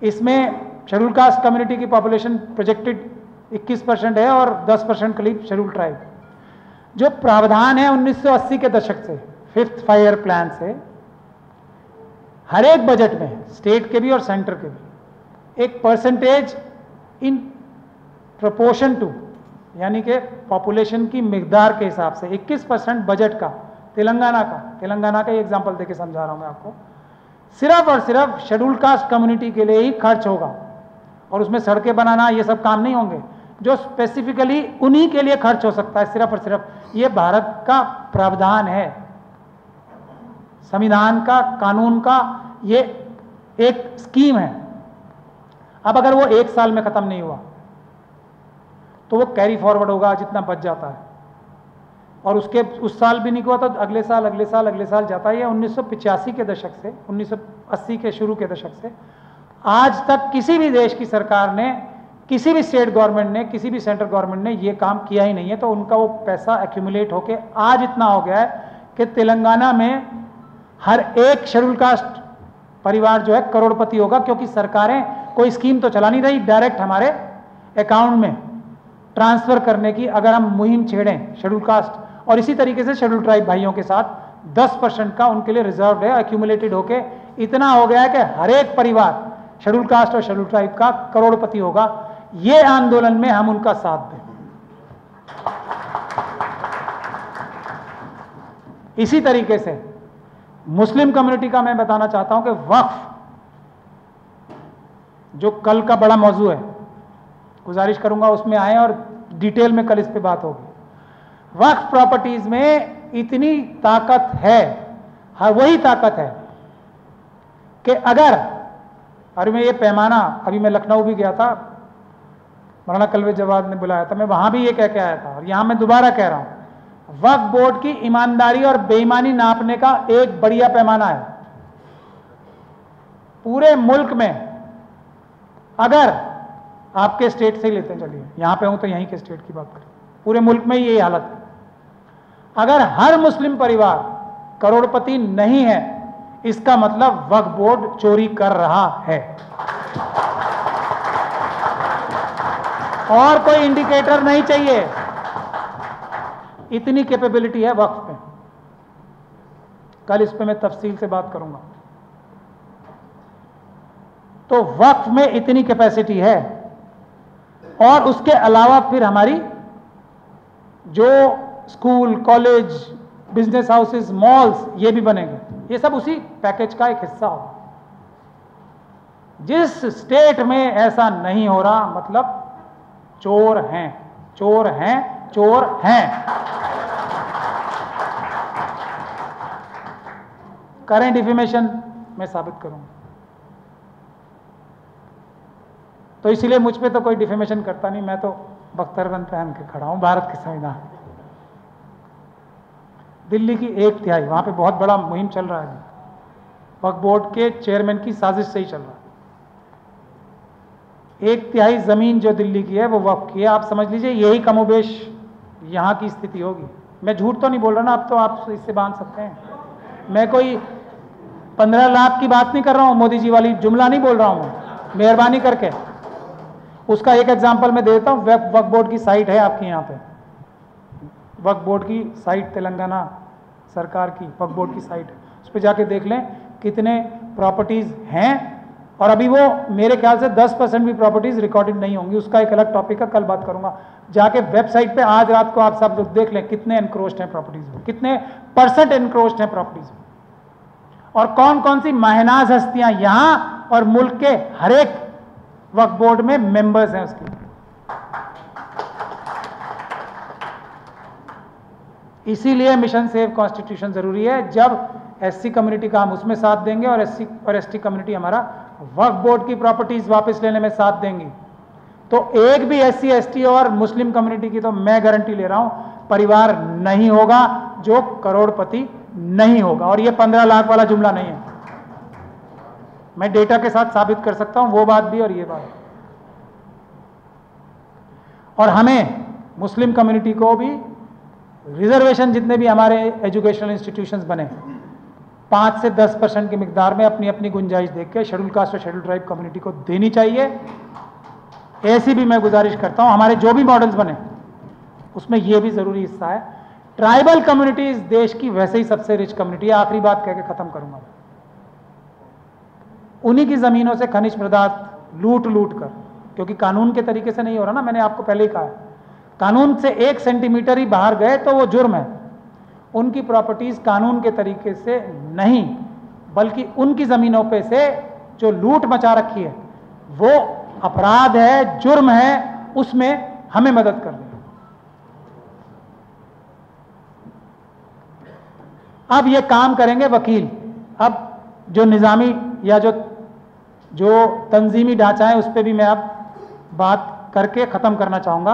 इसमें शेड्यूल कास्ट कम्युनिटी की पॉपुलेशन प्रोजेक्टेड 21% है और 10% करीब शेड्यूल ट्राइब। जो प्रावधान है 1980 के दशक से, 5th 5 ईयर प्लान से, हर एक बजट में, स्टेट के भी और सेंटर के भी, एक परसेंटेज इन प्रोपोर्शन टू, यानी कि पॉपुलेशन की मिकदार के हिसाब से 21% बजट का तेलंगाना का एग्जांपल देके समझा रहा हूं मैं आपको, सिर्फ और सिर्फ शेड्यूल कास्ट कम्युनिटी के लिए ही खर्च होगा। और उसमें सड़कें बनाना ये सब काम नहीं होंगे, जो स्पेसिफिकली उन्हीं के लिए खर्च हो सकता है सिर्फ और सिर्फ। ये भारत का प्रावधान है, संविधान का, कानून का, ये एक स्कीम है। अब अगर वो 1 साल में खत्म नहीं हुआ तो वो कैरी फॉरवर्ड होगा जितना बच जाता है, और उस साल भी नहीं हुआ तो अगले साल जाता है। ये 1985 के दशक से, 1980 के शुरू के दशक से आज तक किसी भी देश की सरकार ने, किसी भी स्टेट गवर्नमेंट ने, किसी भी सेंट्रल गवर्नमेंट ने ये काम किया ही नहीं है। तो उनका वो पैसा एक्यूमुलेट होके आज इतना हो गया है कि तेलंगाना में हर एक शेड्यूल कास्ट परिवार जो है करोड़पति होगा, क्योंकि सरकारें कोई स्कीम तो चला नहीं रही डायरेक्ट हमारे अकाउंट में ट्रांसफर करने की। अगर हम मुहिम छेड़ें शेड्यूल कास्ट और इसी तरीके से शेड्यूल ट्राइब भाइयों के साथ 10% का उनके लिए रिजर्व है, एक्यूमुलेटेड होके इतना हो गया है कि हर एक परिवार शेड्यूल कास्ट और शेड्यूल ट्राइब का करोड़पति होगा। ये आंदोलन में हम उनका साथ दें। इसी तरीके से मुस्लिम कम्युनिटी का मैं बताना चाहता हूं कि वक्फ जो कल का बड़ा मौजू है, गुजारिश करूंगा उसमें आए और डिटेल में कल इस पे बात होगी। वक्फ प्रॉपर्टीज में इतनी ताकत है, हाँ वही ताकत है कि अरे मैं ये पैमाना, अभी मैं लखनऊ भी गया था, मौलाना कलवे जवाद ने बुलाया था, मैं वहां भी ये कह के आया था और यहां मैं दोबारा कह रहा हूं, वक्फ बोर्ड की ईमानदारी और बेईमानी नापने का एक बढ़िया पैमाना है। पूरे मुल्क में, अगर आपके स्टेट से ही लेते हैं, चलिए यहां पे हूं तो यहीं के स्टेट की बात करें, पूरे मुल्क में यही हालत है। अगर हर मुस्लिम परिवार करोड़पति नहीं है, इसका मतलब वक्फ बोर्ड चोरी कर रहा है। और कोई इंडिकेटर नहीं चाहिए, इतनी कैपेबिलिटी है वक्फ में। कल इस पे मैं तफसील से बात करूंगा। तो वक्फ में इतनी कैपेसिटी है और उसके अलावा फिर हमारी जो school, college, business houses, malls, ये भी बनेंगे। ये सब उसी पैकेज का एक हिस्सा होगा। जिस स्टेट में ऐसा नहीं हो रहा, मतलब चोर हैं, चोर हैं, चोर हैं। करें डिफेमेशन मैं साबित करूंगा। तो इसलिए मुझ पे तो कोई डिफेमेशन करता नहीं, मैं तो बख्तरबंद पहन के खड़ा हूं भारत के संविधान। दिल्ली की 1/3, वहां पे बहुत बड़ा मुहिम चल रहा है, वक्फ बोर्ड के चेयरमैन की साजिश से ही चल रहा है। 1/3 जमीन जो दिल्ली की है वो वक्फ की है। आप समझ लीजिए यही कमोबेश यहाँ की स्थिति होगी। मैं झूठ तो नहीं बोल रहा ना, अब तो आप इससे बांध सकते हैं। मैं कोई 15 लाख की बात नहीं कर रहा हूँ, मोदी जी वाली जुमला नहीं बोल रहा हूँ, मेहरबानी करके। उसका एक एग्जाम्पल मैं देता हूँ। वक्फ बोर्ड की साइट है आपकी यहाँ पे, वक्फ बोर्ड की साइट, तेलंगाना सरकार की वक्फ बोर्ड की साइट है, उस पर जाके देख लें कितने प्रॉपर्टीज हैं। और अभी वो मेरे ख्याल से 10% भी प्रॉपर्टीज रिकॉर्डेड नहीं होंगी, उसका एक अलग टॉपिक है, कल बात करूंगा। जाके वेबसाइट पे आज रात को आप सब लोग देख लें कितने एनक्रोच्ड हैं प्रॉपर्टीज में, कितने % एनक्रोच्ड हैं प्रॉपर्टीज में, और कौन कौन सी महनाज हस्तियां यहां और मुल्क के हर एक वक्फ बोर्ड में मेंबर्स हैं उसकी। इसीलिए मिशन सेव कॉन्स्टिट्यूशन जरूरी है। जब एससी कम्युनिटी का हम उसमें साथ देंगे और एससी और एसटी कम्युनिटी हमारा वक्फ बोर्ड की प्रॉपर्टीज वापस लेने में साथ देंगी, तो एक भी एससी, एसटी और मुस्लिम कम्युनिटी की, तो मैं गारंटी ले रहा हूं, परिवार नहीं होगा जो करोड़पति नहीं होगा। और ये 15 लाख वाला जुमला नहीं है, मैं डेटा के साथ साबित कर सकता हूं, वो बात भी और ये बात। और हमें मुस्लिम कम्युनिटी को भी रिजर्वेशन, जितने भी हमारे एजुकेशनल इंस्टीट्यूशंस बने, 5 से 10% की मिकदार में अपनी अपनी गुंजाइश देख के शेड्यूल कास्ट और शेड्यूल ट्राइब कम्युनिटी को देनी चाहिए। ऐसी भी मैं गुजारिश करता हूं, हमारे जो भी मॉडल्स बने उसमें यह भी जरूरी हिस्सा है। ट्राइबल कम्युनिटी इस देश की वैसे ही सबसे रिच कम्युनिटी है। आखिरी बात कह के खत्म करूंगा। उन्हीं की जमीनों से खनिज पदार्थ लूट लूट कर, क्योंकि कानून के तरीके से नहीं हो रहा ना, मैंने आपको पहले ही कहा है, कानून से 1 सेंटीमीटर ही बाहर गए तो वो जुर्म है। उनकी प्रॉपर्टीज कानून के तरीके से नहीं, बल्कि उनकी जमीनों पे से जो लूट मचा रखी है वो अपराध है, जुर्म है, उसमें हमें मदद कर दें। अब ये काम करेंगे वकील। अब जो निज़ामी या जो तंजीमी ढांचा है उस पर भी मैं अब बात करके ख़त्म करना चाहूँगा।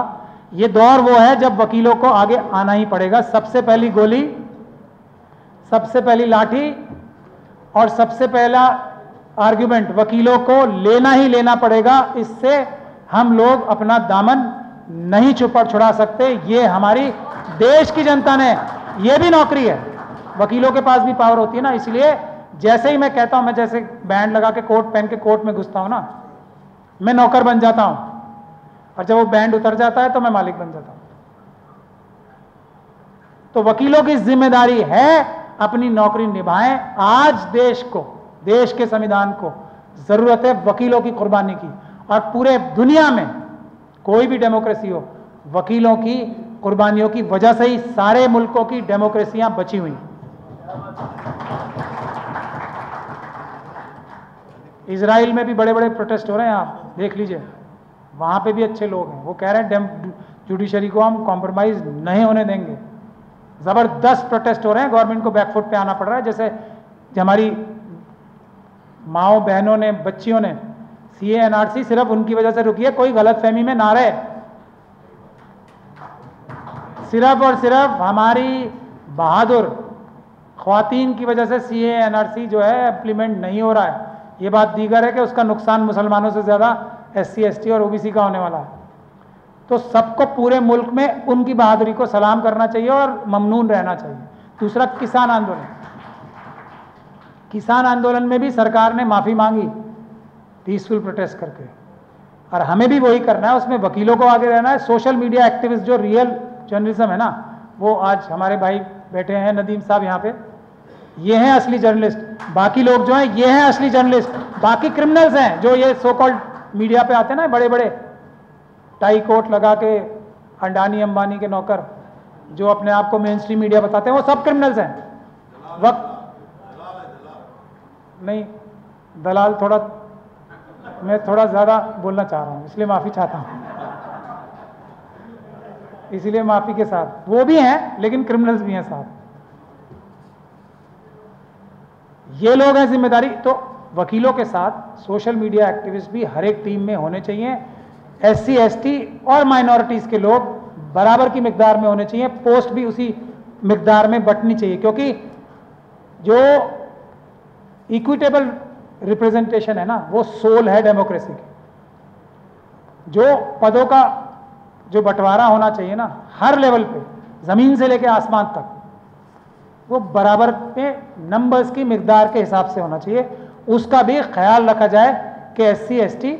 ये दौर वो है जब वकीलों को आगे आना ही पड़ेगा। सबसे पहली गोली, सबसे पहली लाठी और सबसे पहला आर्ग्यूमेंट वकीलों को लेना ही लेना पड़ेगा। इससे हम लोग अपना दामन नहीं छुड़ा सकते। ये हमारी देश की जनता ने, ये भी नौकरी है, वकीलों के पास भी पावर होती है ना। इसलिए जैसे ही मैं कहता हूं, मैं जैसे बैंड लगा के कोट पहन के कोर्ट में घुसता हूं ना, मैं नौकर बन जाता हूं, और जब वो बैंड उतर जाता है तो मैं मालिक बन जाता हूं। तो वकीलों की जिम्मेदारी है अपनी नौकरी निभाएं। आज देश को, देश के संविधान को जरूरत है वकीलों की कुर्बानी की, और पूरे दुनिया में कोई भी डेमोक्रेसी हो, वकीलों की कुर्बानियों की वजह से ही सारे मुल्कों की डेमोक्रेसियां बची हुई। इजराइल में भी बड़े बड़े प्रोटेस्ट हो रहे हैं, आप देख लीजिए, वहां पे भी अच्छे लोग हैं। वो कह रहे हैं जुडिशरी को हम कॉम्प्रोमाइज नहीं होने देंगे। जबरदस्त प्रोटेस्ट हो रहे हैं, गवर्नमेंट को बैकफुट पे आना पड़ रहा है। जैसे हमारी माओ बहनों ने, बच्चियों ने सीए एनआरसी सिर्फ उनकी वजह से रुकी है, कोई गलतफहमी में ना रहे। सिर्फ और सिर्फ हमारी बहादुर ख्वातीन की वजह से सीए एनआरसी जो है इम्प्लीमेंट नहीं हो रहा है। ये बात दीगर है कि उसका नुकसान मुसलमानों से ज़्यादा एससी, एसटी और ओबीसी का होने वाला है। तो सबको पूरे मुल्क में उनकी बहादुरी को सलाम करना चाहिए और ममनून रहना चाहिए। दूसरा, किसान आंदोलन। किसान आंदोलन में भी सरकार ने माफ़ी मांगी पीसफुल प्रोटेस्ट करके, और हमें भी वही करना है। उसमें वकीलों को आगे रहना है। सोशल मीडिया एक्टिविस्ट, जो रियल जर्नलिज्म है ना, वो आज हमारे भाई बैठे हैं, नदीम साहब यहाँ पे, ये हैं असली जर्नलिस्ट। बाकी लोग जो हैं ये हैं असली जर्नलिस्ट, बाकी क्रिमिनल्स हैं जो ये सो कॉल्ड मीडिया पे आते हैं ना, बड़े बड़े टाई कोट लगा के, अंडानी अंबानी के नौकर, जो अपने आप को मेन स्ट्रीम मीडिया बताते हैं, वो सब क्रिमिनल्स हैं। वक्त नहीं, दलाल थोड़ा, मैं थोड़ा ज़्यादा बोलना चाह रहा हूँ, इसलिए माफ़ी चाहता हूँ, इसलिए माफ़ी के साथ। वो भी हैं लेकिन क्रिमिनल्स भी हैं साथ। ये लोग हैं जिम्मेदारी। तो वकीलों के साथ सोशल मीडिया एक्टिविस्ट भी हर एक टीम में होने चाहिए। एससी, एसटी और माइनॉरिटीज़ के लोग बराबर की मिकदार में होने चाहिए। पोस्ट भी उसी मिकदार में बंटनी चाहिए, क्योंकि जो इक्विटेबल रिप्रेजेंटेशन है ना, वो सोल है डेमोक्रेसी की। जो पदों का जो बंटवारा होना चाहिए ना, हर लेवल पे, ज़मीन से लेकर आसमान तक, वो बराबर पे नंबर्स की मिकदार के हिसाब से होना चाहिए। उसका भी ख्याल रखा जाए कि एससी, एसटी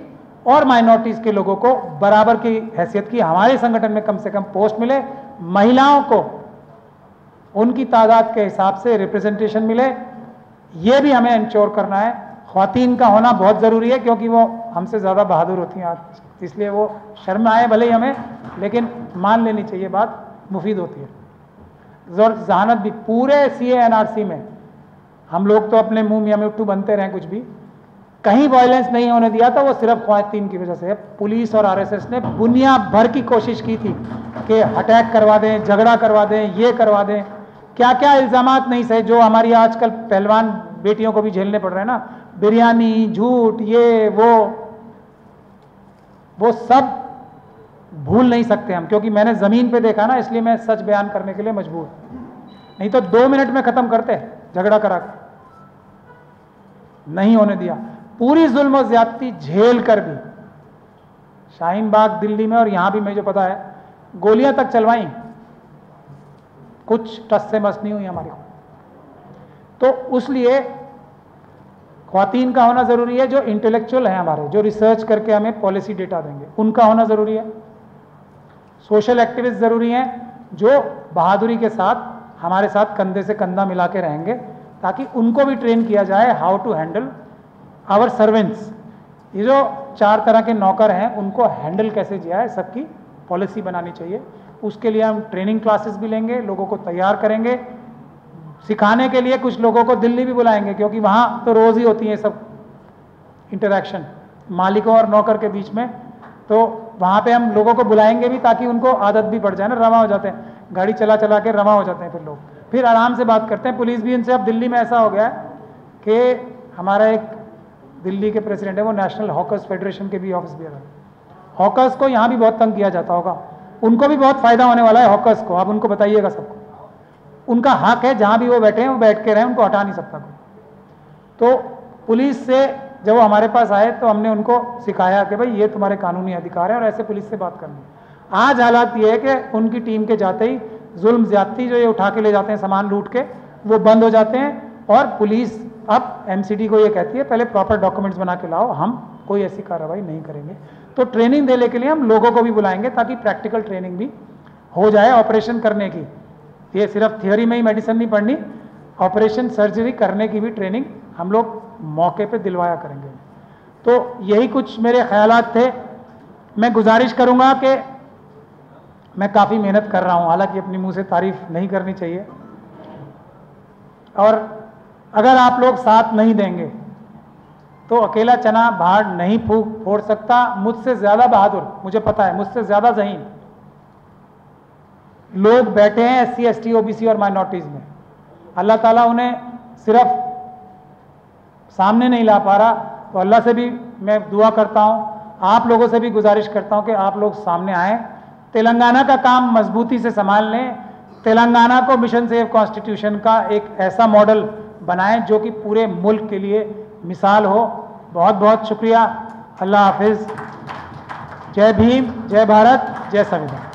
और माइनॉरिटीज़ के लोगों को बराबर की हैसियत की हमारे संगठन में कम से कम पोस्ट मिले। महिलाओं को उनकी तादाद के हिसाब से रिप्रेजेंटेशन मिले, ये भी हमें इंश्योर करना है। ख्वातीन का होना बहुत ज़रूरी है, क्योंकि वो हमसे ज़्यादा बहादुर होती हैं आज, इसलिए वो शर्म आए भले ही हमें, लेकिन मान लेनी चाहिए, बात मुफीद होती है। जहानत भी पूरे सीए एनआरसी में हम लोग तो अपने मुंह मियां मिट्टू बनते रहे, कुछ भी कहीं वायलेंस नहीं होने दिया, तो वो सिर्फ ख्वातीन की वजह से है। पुलिस और आरएसएस ने दुनिया भर की कोशिश की थी कि अटैक करवा दें, झगड़ा करवा दें, ये करवा दें, क्या क्या इल्ज़ामात नहीं सहे, जो हमारी आजकल पहलवान बेटियों को भी झेलने पड़ रहे हैं ना, बिरयानी, झूठ, ये वो सब भूल नहीं सकते हम, क्योंकि मैंने ज़मीन पे देखा ना, इसलिए मैं सच बयान करने के लिए मजबूर। नहीं तो 2 मिनट में ख़त्म करते झगड़ा करा कर, नहीं होने दिया। पूरी जुल्म और ज्यादती झेल कर भी शाहीन बाग दिल्ली में और यहाँ भी मुझे पता है गोलियां तक चलवाई, कुछ टस से मस नहीं हुई हमारी। तो उसलिए ख्वातीन का होना ज़रूरी है, जो इंटेलेक्चुअल हैं हमारे, जो रिसर्च करके हमें पॉलिसी डेटा देंगे, उनका होना ज़रूरी है। सोशल एक्टिविस्ट ज़रूरी हैं, जो बहादुरी के साथ हमारे साथ कंधे से कंधा मिला के रहेंगे, ताकि उनको भी ट्रेन किया जाए how to handle our servants. ये जो 4 तरह के नौकर हैं, उनको हैंडल कैसे किया है, सबकी पॉलिसी बनानी चाहिए। उसके लिए हम ट्रेनिंग क्लासेस भी लेंगे, लोगों को तैयार करेंगे। सिखाने के लिए कुछ लोगों को दिल्ली भी बुलाएंगे, क्योंकि वहाँ तो रोज़ ही होती है सब इंटरैक्शन मालिकों और नौकर के बीच में। तो वहाँ पे हम लोगों को बुलाएंगे भी, ताकि उनको आदत भी पड़ जाए ना, रवा हो जाते हैं, गाड़ी चला चला के रवा हो जाते हैं, फिर लोग फिर आराम से बात करते हैं। पुलिस भी इनसे, अब दिल्ली में ऐसा हो गया है कि हमारा एक दिल्ली के प्रेसिडेंट है, वो नेशनल हॉकर्स फेडरेशन के भी ऑफिस भी है। हॉकर्स को यहाँ भी बहुत तंग किया जाता होगा, उनको भी बहुत फ़ायदा होने वाला है हॉकर्स को, आप उनको बताइएगा सबको। उनका हक है, जहाँ भी वो बैठे हैं वो बैठ के रहें, उनको हटा नहीं सकता कोई। तो पुलिस से जब वो हमारे पास आए तो हमने उनको सिखाया कि भाई ये तुम्हारे कानूनी अधिकार है और ऐसे पुलिस से बात करनी। आज हालात ये है कि उनकी टीम के जाते ही जुल्म ज्यादती जो ये उठा के ले जाते हैं सामान लूट के, वो बंद हो जाते हैं और पुलिस अब एमसीडी को ये कहती है पहले प्रॉपर डॉक्यूमेंट्स बना के लाओ, हम कोई ऐसी कार्रवाई नहीं करेंगे। तो ट्रेनिंग देने के लिए हम लोगों को भी बुलाएंगे ताकि प्रैक्टिकल ट्रेनिंग भी हो जाए ऑपरेशन करने की। ये सिर्फ थियोरी में ही मेडिसिन नहीं पढ़नी, ऑपरेशन सर्जरी करने की भी ट्रेनिंग हम लोग मौके पे दिलवाया करेंगे। तो यही कुछ मेरे ख्यालात थे। मैं गुजारिश करूंगा कि मैं काफ़ी मेहनत कर रहा हूं, हालांकि अपनी मुंह से तारीफ नहीं करनी चाहिए, और अगर आप लोग साथ नहीं देंगे तो अकेला चना भाड़ नहीं फोड़ सकता। मुझसे ज़्यादा बहादुर, मुझे पता है, मुझसे ज़्यादा ज़हीन लोग बैठे हैं SC ST OBC और माइनॉरिटीज़ में। अल्लाह ताला उन्हें सिर्फ सामने नहीं ला पा रहा, तो अल्लाह से भी मैं दुआ करता हूँ, आप लोगों से भी गुजारिश करता हूँ कि आप लोग सामने आएँ, तेलंगाना का काम मजबूती से संभाल लें, तेलंगाना को मिशन सेव कॉन्स्टिट्यूशन का एक ऐसा मॉडल बनाएं जो कि पूरे मुल्क के लिए मिसाल हो। बहुत बहुत शुक्रिया। अल्लाह हाफिज़। जय भीम, जय भारत, जय संविधान।